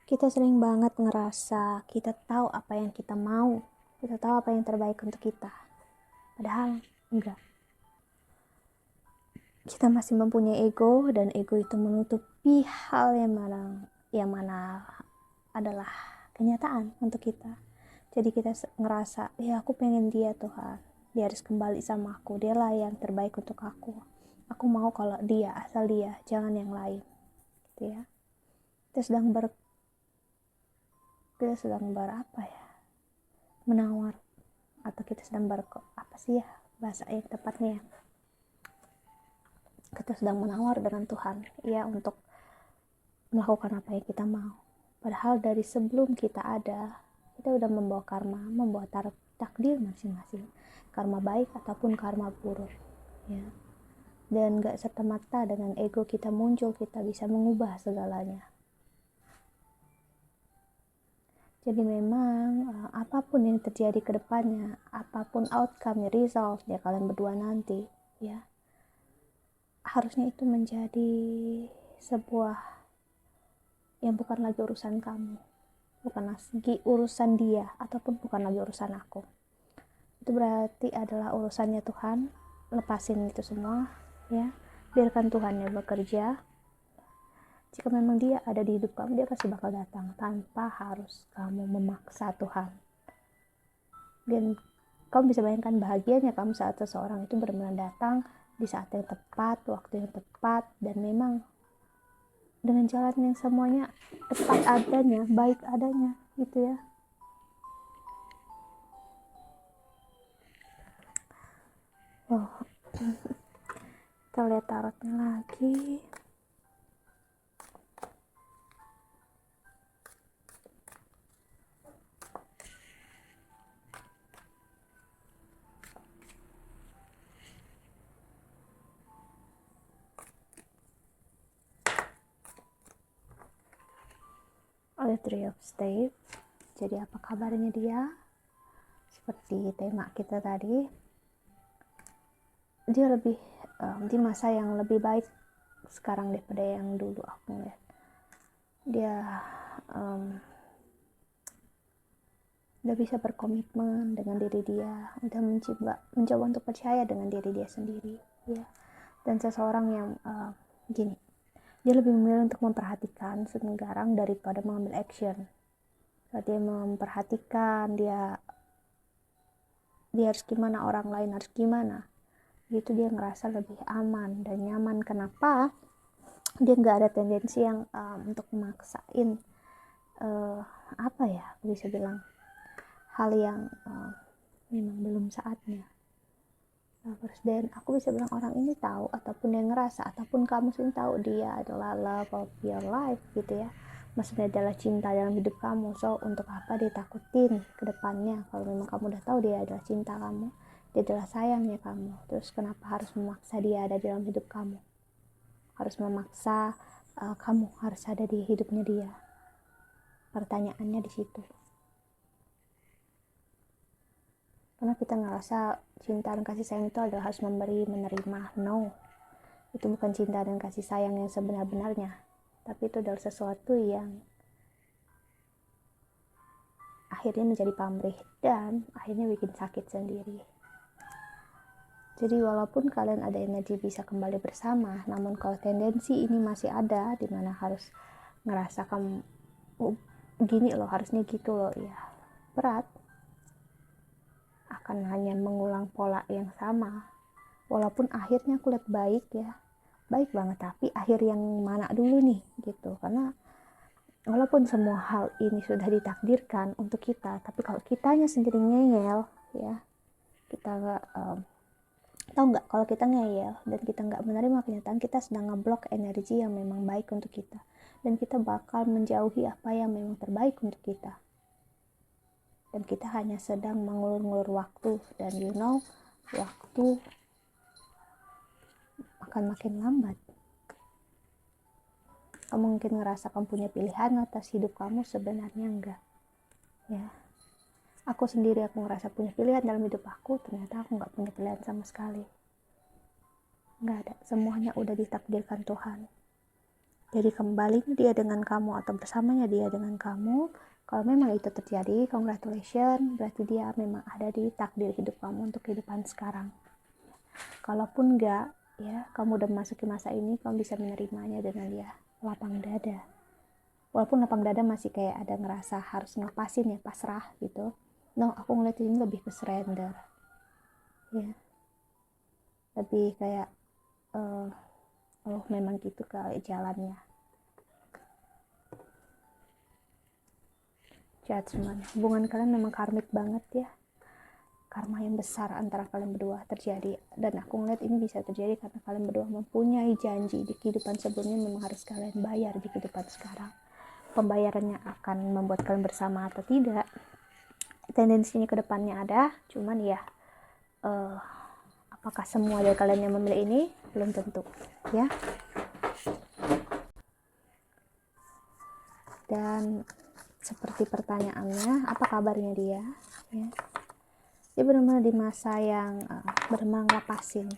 Kita sering banget ngerasa kita tahu apa yang kita mau, kita tahu apa yang terbaik untuk kita. Padahal enggak. Kita masih mempunyai ego, dan ego itu menutupi hal yang mana adalah kenyataan untuk kita. Jadi kita ngerasa, ya aku pengen dia Tuhan, dia harus kembali sama aku, dia lah yang terbaik untuk aku mau kalau dia, asal dia, jangan yang lain, gitu ya. Kita sedang apa ya, menawar, atau kita sedang apa sih ya bahasa yang tepatnya, kita sedang menawar dengan Tuhan, ya, untuk melakukan apa yang kita mau. Padahal dari sebelum kita ada, kita udah membawa karma, membawa takdir masing-masing, karma baik ataupun karma buruk, ya. Dan gak serta-merta dengan ego kita muncul kita bisa mengubah segalanya. Jadi memang apapun yang terjadi ke depannya, apapun outcome, result ya kalian berdua nanti, ya, harusnya itu menjadi sebuah yang bukan lagi urusan kamu, bukan lagi urusan dia, ataupun bukan lagi urusan aku. Itu berarti adalah urusannya Tuhan. Lepasin itu semua, ya. biarkan Tuhan yang bekerja. Jika memang dia ada di hidup kamu, dia pasti bakal datang tanpa harus kamu memaksa Tuhan. Dan kamu bisa bayangkan bahagianya kamu saat seseorang itu benar-benar datang di saat yang tepat, waktu yang tepat, dan memang dengan jalan yang semuanya tepat adanya, baik adanya, gitu ya. Oh, kita lihat tarotnya lagi. Oleh Three of Staves. Jadi apa kabarnya dia? Seperti tema kita tadi, dia lebih di masa yang lebih baik sekarang daripada yang dulu aku ngeliat. Dia udah bisa berkomitmen dengan diri dia, udah mencoba untuk percaya dengan diri dia sendiri, ya. Dan seseorang yang gini, dia lebih memilih untuk memperhatikan sekarang daripada mengambil action. Saat dia memperhatikan, dia harus gimana, orang lain harus gimana, gitu dia ngerasa lebih aman dan nyaman. Kenapa? Dia nggak ada tendensi yang untuk memaksain apa ya, aku bisa bilang hal yang memang belum saatnya. Dan aku bisa bilang orang ini tahu, ataupun dia ngerasa, ataupun kamu sendiri tahu dia adalah love of your life, gitu ya. Maksudnya adalah cinta dalam hidup kamu. So untuk apa ditakutin ke depannya kalau memang kamu udah tahu dia adalah cinta kamu, dia adalah sayangnya kamu. Terus kenapa harus memaksa dia ada di dalam hidup kamu, harus memaksa kamu harus ada di hidupnya dia? Pertanyaannya di situ. Karena kita ngerasa cinta dan kasih sayang itu adalah harus memberi menerima. No, itu bukan cinta dan kasih sayang yang sebenar-benarnya, tapi itu adalah sesuatu yang akhirnya menjadi pamrih dan akhirnya bikin sakit sendiri. Jadi walaupun kalian ada energi bisa kembali bersama, namun kalau tendensi ini masih ada, dimana harus ngerasa kamu gini loh, harusnya gitu loh, ya berat, akan hanya mengulang pola yang sama. Walaupun akhirnya aku lihat baik ya, baik banget, tapi akhir yang mana dulu nih gitu. Karena walaupun semua hal ini sudah ditakdirkan untuk kita, tapi kalau kitanya sendiri ngeyel ya, kita nggak tahu nggak, kalau kita ngeyel dan kita nggak menerima kenyataan, kita sedang ngeblok energi yang memang baik untuk kita, dan kita bakal menjauhi apa yang memang terbaik untuk kita. Dan kita hanya sedang mengulur-ngulur waktu, dan waktu akan makin lambat. Kamu mungkin ngerasa kamu punya pilihan atas hidup kamu, sebenarnya enggak ya. Aku sendiri, aku ngerasa punya pilihan dalam hidup aku, ternyata aku nggak punya pilihan sama sekali. Nggak ada, semuanya udah ditakdirkan Tuhan. Jadi kembali dia dengan kamu atau bersamanya dia dengan kamu, kalau memang itu terjadi, congratulations, berarti dia memang ada di takdir hidup kamu untuk kehidupan sekarang. Kalaupun enggak, ya, kamu udah memasuki masa ini, kamu bisa menerimanya dengan dia lapang dada. Walaupun lapang dada masih kayak ada ngerasa harus ngelepasin ya, pasrah gitu. No, aku ngeliat ini lebih ke surrender. Ya. Lebih kayak, oh memang gitu kali jalannya. Judgment. Hubungan kalian memang karmik banget ya. Karma yang besar antara kalian berdua terjadi, dan aku ngeliat ini bisa terjadi karena kalian berdua mempunyai janji di kehidupan sebelumnya, memang harus kalian bayar di kehidupan sekarang. Pembayarannya akan membuat kalian bersama atau tidak, tendensinya ke depannya ada, cuman ya apakah semua dari kalian yang memilih ini, belum tentu ya. Dan seperti pertanyaannya, apa kabarnya dia ya, dia benar-benar di masa yang benar-benar ngelepasin,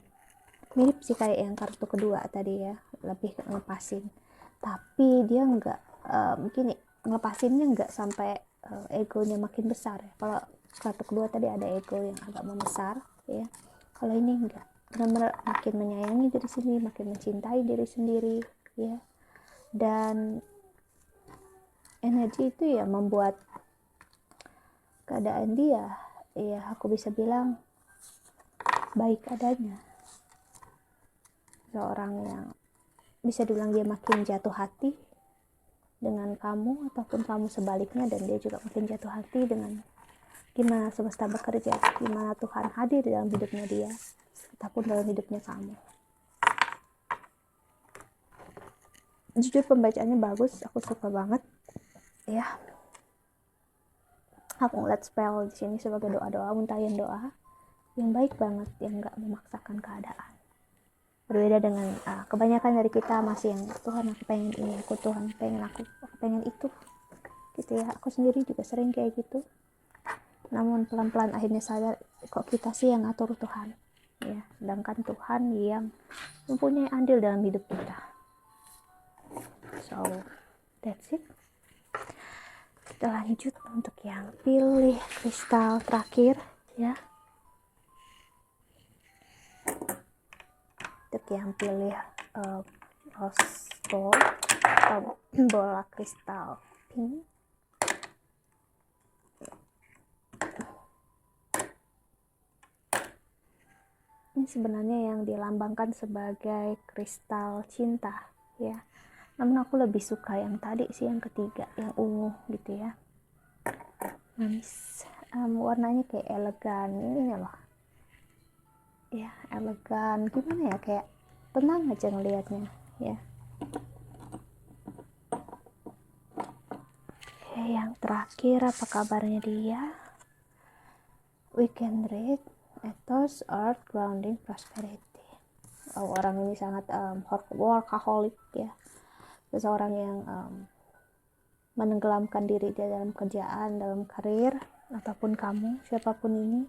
mirip sih kayak yang kartu kedua tadi ya, lebih ke ngelepasin, tapi dia nggak gini, ngelepasinnya nggak sampai egonya makin besar ya. Kalau kartu kedua tadi ada ego yang agak membesar ya, kalau ini enggak, benar-benar makin menyayangi diri sendiri, makin mencintai diri sendiri, ya. Dan energi itu ya membuat keadaan dia, ya aku bisa bilang baik adanya. Seorang yang bisa dibilang dia makin jatuh hati dengan kamu, ataupun kamu sebaliknya, dan dia juga makin jatuh hati dengan gimana semesta bekerja, gimana Tuhan hadir dalam hidupnya dia ataupun dalam hidupnya kamu. Jujur pembacaannya bagus, aku suka banget ya. Aku ngeliat spell di sini sebagai doa-doa, untayan doa yang baik banget, yang nggak memaksakan keadaan. Berbeda dengan kebanyakan dari kita masih yang Tuhan aku pengen ini, Tuhan aku pengen itu, gitu ya. Aku sendiri juga sering kayak gitu. Namun pelan-pelan akhirnya sadar kok kita sih yang ngatur Tuhan, ya. Sedangkan Tuhan yang mempunyai andil dalam hidup kita. So that's it. Kita lanjut untuk yang pilih kristal terakhir, ya. Untuk yang pilih rose gold atau bola kristal pink, ini sebenarnya yang dilambangkan sebagai kristal cinta, ya. Namun aku lebih suka yang tadi sih, yang ketiga, yang ungu gitu ya, manis. Warnanya kayak elegan ini loh, ya, elegan gimana ya, kayak tenang aja ngelihatnya, ya. Oke, yang terakhir, apa kabarnya dia? We can read ethos, earth, grounding, prosperity. Orang ini sangat workaholic, ya. Seseorang yang menenggelamkan diri dia dalam kerjaan, dalam karir, ataupun kamu, siapapun ini.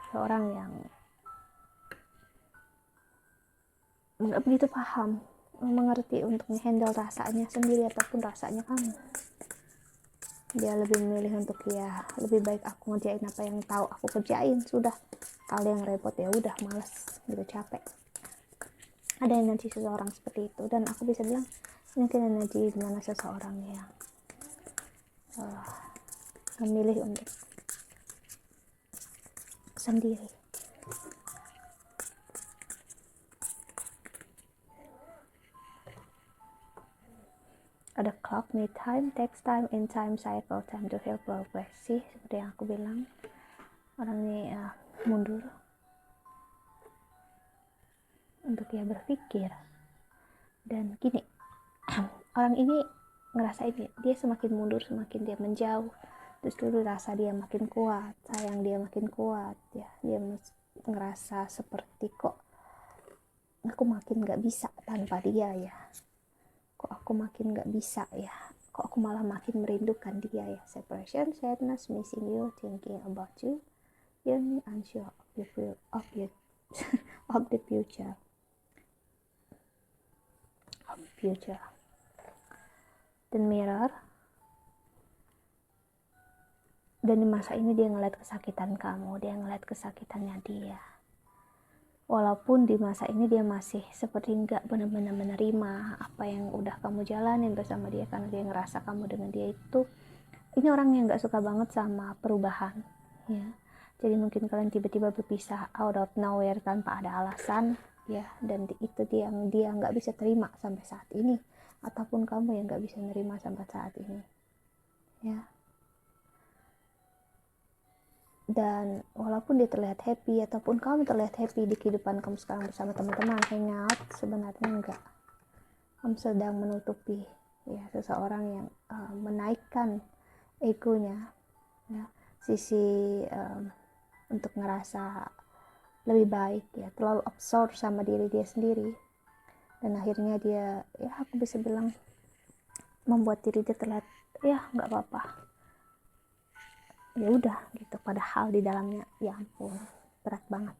Seorang yang nggak begitu paham, mengerti untuk menghandle rasanya sendiri ataupun rasanya kamu. Dia lebih memilih untuk ya lebih baik aku ngerjain apa yang tahu aku kerjain, sudah. Hal yang repot ya udah males gitu, capek. Ada energi seseorang seperti itu, dan aku bisa bilang mungkin energi dimana seseorang yang memilih untuk sendiri. Ada clock, me time, takes time, in time, cycle, time to heal, progress. Sih seperti yang aku bilang, orang ini mundur untuk ya berpikir. Dan gini, orang ini ngerasain dia semakin mundur, semakin dia menjauh, terus dulu rasa dia makin kuat, sayang dia makin kuat, ya. Dia ngerasa seperti kok aku makin gak bisa tanpa dia, ya. Kok aku makin gak bisa, ya. Kok aku malah makin merindukan dia, ya. Separation, sadness, missing you, thinking about you, yearning, unsure of the future. Dan mirror. Dan di masa ini dia ngeliat kesakitan kamu, dia ngeliat kesakitannya dia. Walaupun di masa ini dia masih seperti nggak benar-benar menerima apa yang udah kamu jalanin bersama dia, karena dia ngerasa kamu dengan dia itu, ini orang yang nggak suka banget sama perubahan, ya. Jadi mungkin kalian tiba-tiba berpisah out of nowhere tanpa ada alasan, ya. Dan itu dia yang dia nggak bisa terima sampai saat ini, ataupun kamu yang nggak bisa nerima sampai saat ini, ya. Dan walaupun dia terlihat happy ataupun kamu terlihat happy di kehidupan kamu sekarang bersama teman-teman, hangout, sebenarnya enggak. Kamu sedang menutupi, ya, seseorang yang menaikkan egonya, ya, sisi untuk ngerasa lebih baik, ya, terlalu absorb sama diri dia sendiri, dan akhirnya dia, ya aku bisa bilang, membuat diri dia terlihat ya nggak apa-apa, ya udah gitu, padahal di dalamnya ya ampun berat banget.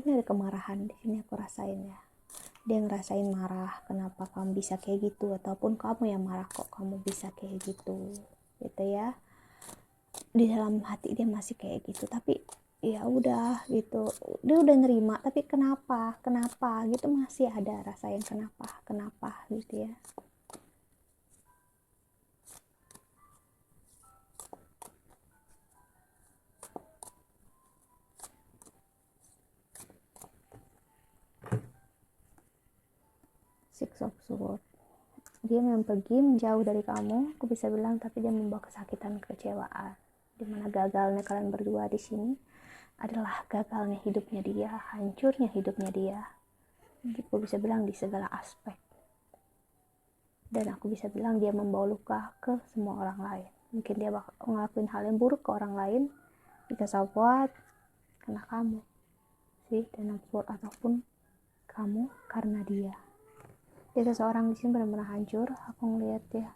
ini ada kemarahan di sini aku rasain ya. Dia ngerasain marah, kenapa kamu bisa kayak gitu, ataupun kamu yang marah kok kamu bisa kayak gitu ya. Di dalam hati dia masih kayak gitu, tapi ya udah gitu, dia udah nerima, tapi kenapa gitu, masih ada rasa yang kenapa gitu ya. Six of Swords, dia memang pergi menjauh dari kamu, aku bisa bilang, tapi dia membawa kesakitan, kekecewaan, dimana gagalnya kalian berdua di sini adalah gagalnya hidupnya dia, hancurnya hidupnya dia. Aku bisa bilang di segala aspek, dan aku bisa bilang dia membawa luka ke semua orang lain. Mungkin dia bakal ngelakuin hal yang buruk ke orang lain, because of what? Karena kamu sih, dan ataupun kamu karena dia. Dia seseorang di sini benar-benar hancur. Aku ngeliat ya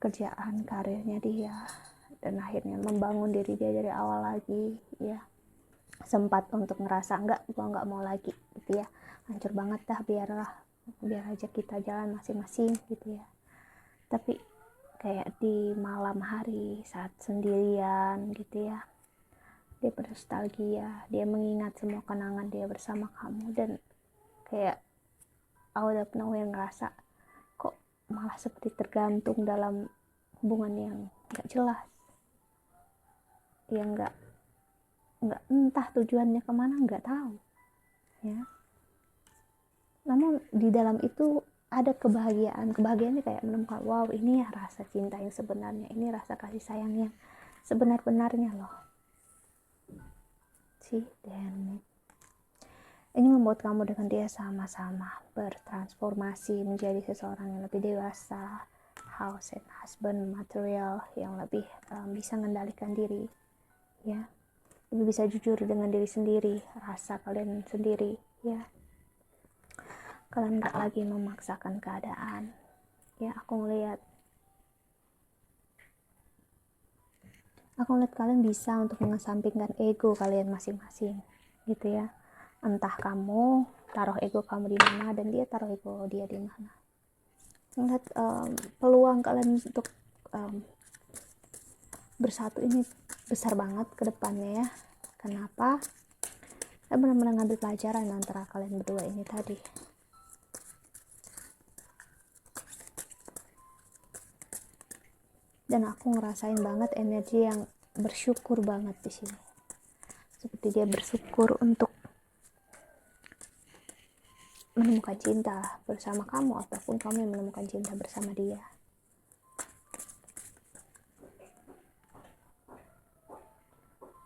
kerjaan, karirnya dia, dan akhirnya membangun diri dia dari awal lagi ya. Sempat untuk ngerasa gua nggak mau lagi gitu ya, hancur banget dah, biar aja kita jalan masing-masing gitu ya. Tapi kayak di malam hari saat sendirian gitu ya, dia bernostalgia, dia mengingat semua kenangan dia bersama kamu, dan kayak out of nowhere ngerasa kok malah seperti tergantung dalam hubungan yang gak jelas, yang gak entah tujuannya kemana, gak tahu ya. Namun di dalam itu ada kebahagiaannya, kayak menemukan, wow, ini ya rasa cinta yang sebenarnya, ini rasa kasih sayang yang sebenar-benarnya loh sih. Dan ini membuat kamu dengan dia sama-sama bertransformasi menjadi seseorang yang lebih dewasa, house and husband material, yang lebih bisa mengendalikan diri ya, lebih bisa jujur dengan diri sendiri, rasa kalian sendiri ya. Kalian gak lagi memaksakan keadaan ya. Aku ngeliat kalian bisa untuk mengesampingkan ego kalian masing-masing gitu ya. Entah kamu taruh ego kamu di mana dan dia taruh ego dia di mana. Lihat peluang kalian untuk bersatu ini besar banget ke depannya ya. Kenapa? Saya benar-benar ngambil pelajaran antara kalian berdua ini tadi. Dan aku ngerasain banget energi yang bersyukur banget di sini. Seperti dia bersyukur untuk menemukan cinta bersama kamu, ataupun kamu yang menemukan cinta bersama dia.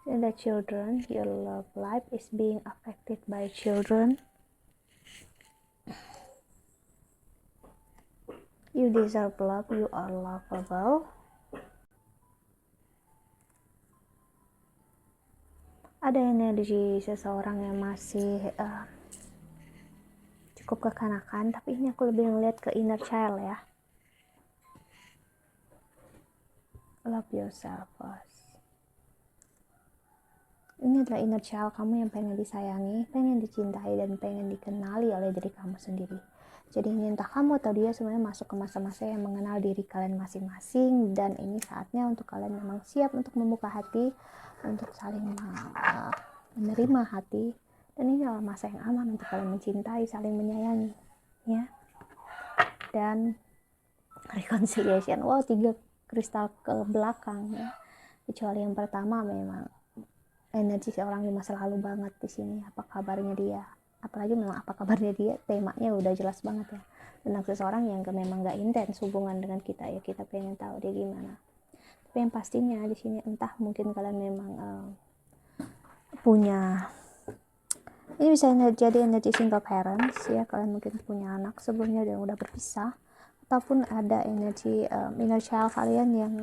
And the children, your love life is being affected by children. You deserve love, you are lovable. Ada energi seseorang yang masih cukup kekanakan, tapi ini aku lebih ngeliat ke inner child ya. Love yourself first. Ini adalah inner child kamu yang pengen disayangi, pengen dicintai, dan pengen dikenali oleh diri kamu sendiri. Jadi ini entah kamu atau dia sebenarnya masuk ke masa-masa yang mengenal diri kalian masing-masing, dan ini saatnya untuk kalian memang siap untuk membuka hati, untuk saling menerima hati. Dan ini adalah masa yang aman untuk kalian mencintai, saling menyayangi ya. Dan reconciliation, wow, 3 kristal ke belakang ya. Kecuali yang pertama memang energi seorang di masa lalu banget di sini. Apa kabarnya dia? Apalagi memang apa kabarnya dia, temanya udah jelas banget ya. Tentang seseorang yang memang gak intens hubungan dengan kita ya, kita pengen tahu dia gimana. Tapi yang pastinya di sini entah mungkin kalian memang punya, ini bisa jadi energi single parents ya, kalian mungkin punya anak sebelumnya dan udah berpisah, ataupun ada energi inner child kalian yang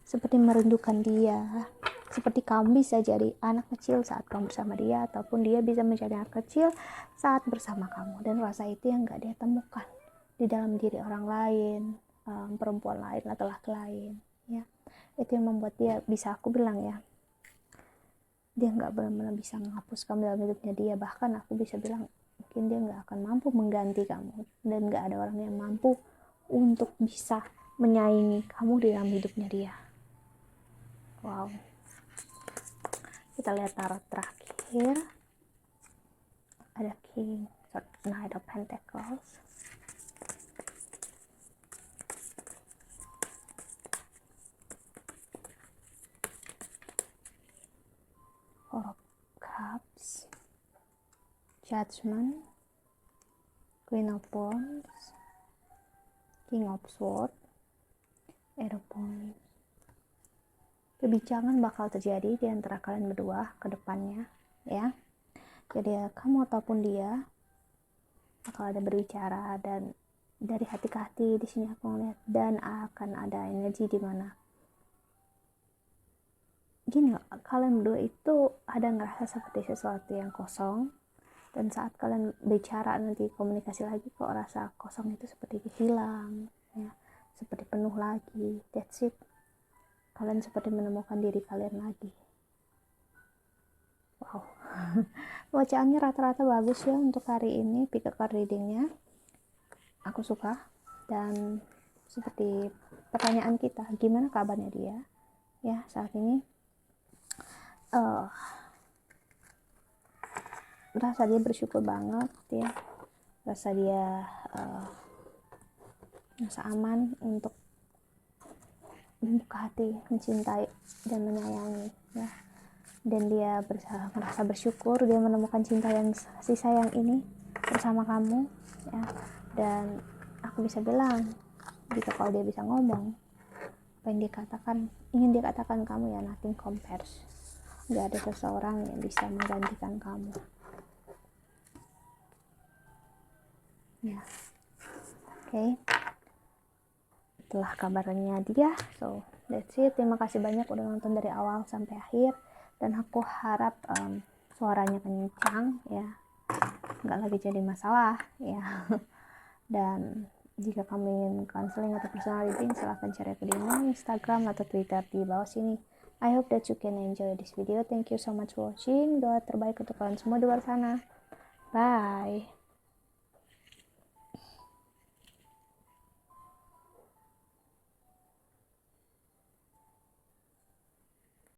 seperti merindukan dia, seperti kamu bisa jadi anak kecil saat kamu bersama dia, ataupun dia bisa menjadi anak kecil saat bersama kamu, dan rasa itu yang gak dia temukan di dalam diri orang lain, perempuan lain atau laki lain ya. Itu yang membuat dia, bisa aku bilang ya, dia nggak benar-benar bisa menghapus kamu dalam hidupnya dia. Bahkan aku bisa bilang mungkin dia nggak akan mampu mengganti kamu, dan nggak ada orang yang mampu untuk bisa menyaingi kamu di dalam hidupnya dia. Wow. Kita lihat tarot terakhir. Ada King, Knight of Pentacles, Four of Cups, Judgment, Queen of Wands, King of Swords, Eight of Wands. Perbincangan bakal terjadi di antara kalian berdua ke depannya, ya. Jadi kamu ataupun dia bakal ada berbicara, dan dari hati ke hati di sini aku ngeliat, dan akan ada energi di mana gini loh, kalian berdua itu ada ngerasa seperti sesuatu yang kosong, dan saat kalian bicara nanti komunikasi lagi kok rasa kosong itu seperti hilang, ya, seperti penuh lagi. That's it, kalian seperti menemukan diri kalian lagi. Wow. Bacaannya rata-rata bagus ya untuk hari ini, pick a card readingnya aku suka. Dan seperti pertanyaan kita, gimana kabarnya dia ya saat ini. Rasa dia bersyukur banget ya, rasa dia merasa aman untuk membuka hati, mencintai dan menyayangi ya. Dan dia merasa bersyukur dia menemukan cinta yang kasih sayang ini bersama kamu ya. Dan aku bisa bilang jika kalau dia bisa ngomong, apa yang dia katakan, ingin dia katakan kamu ya, nothing compares. Gak ada seseorang yang bisa menggantikan kamu ya. Oke. Itulah kabarnya dia. So that's it, terima kasih banyak udah nonton dari awal sampai akhir, dan aku harap suaranya kencang ya, nggak lagi jadi masalah ya. Dan jika kamu ingin counseling atau personal reading, silahkan cari aku di Instagram atau Twitter di bawah sini. I hope that you can enjoy this video. Thank you so much for watching. Doa terbaik untuk kalian semua di luar sana. Bye.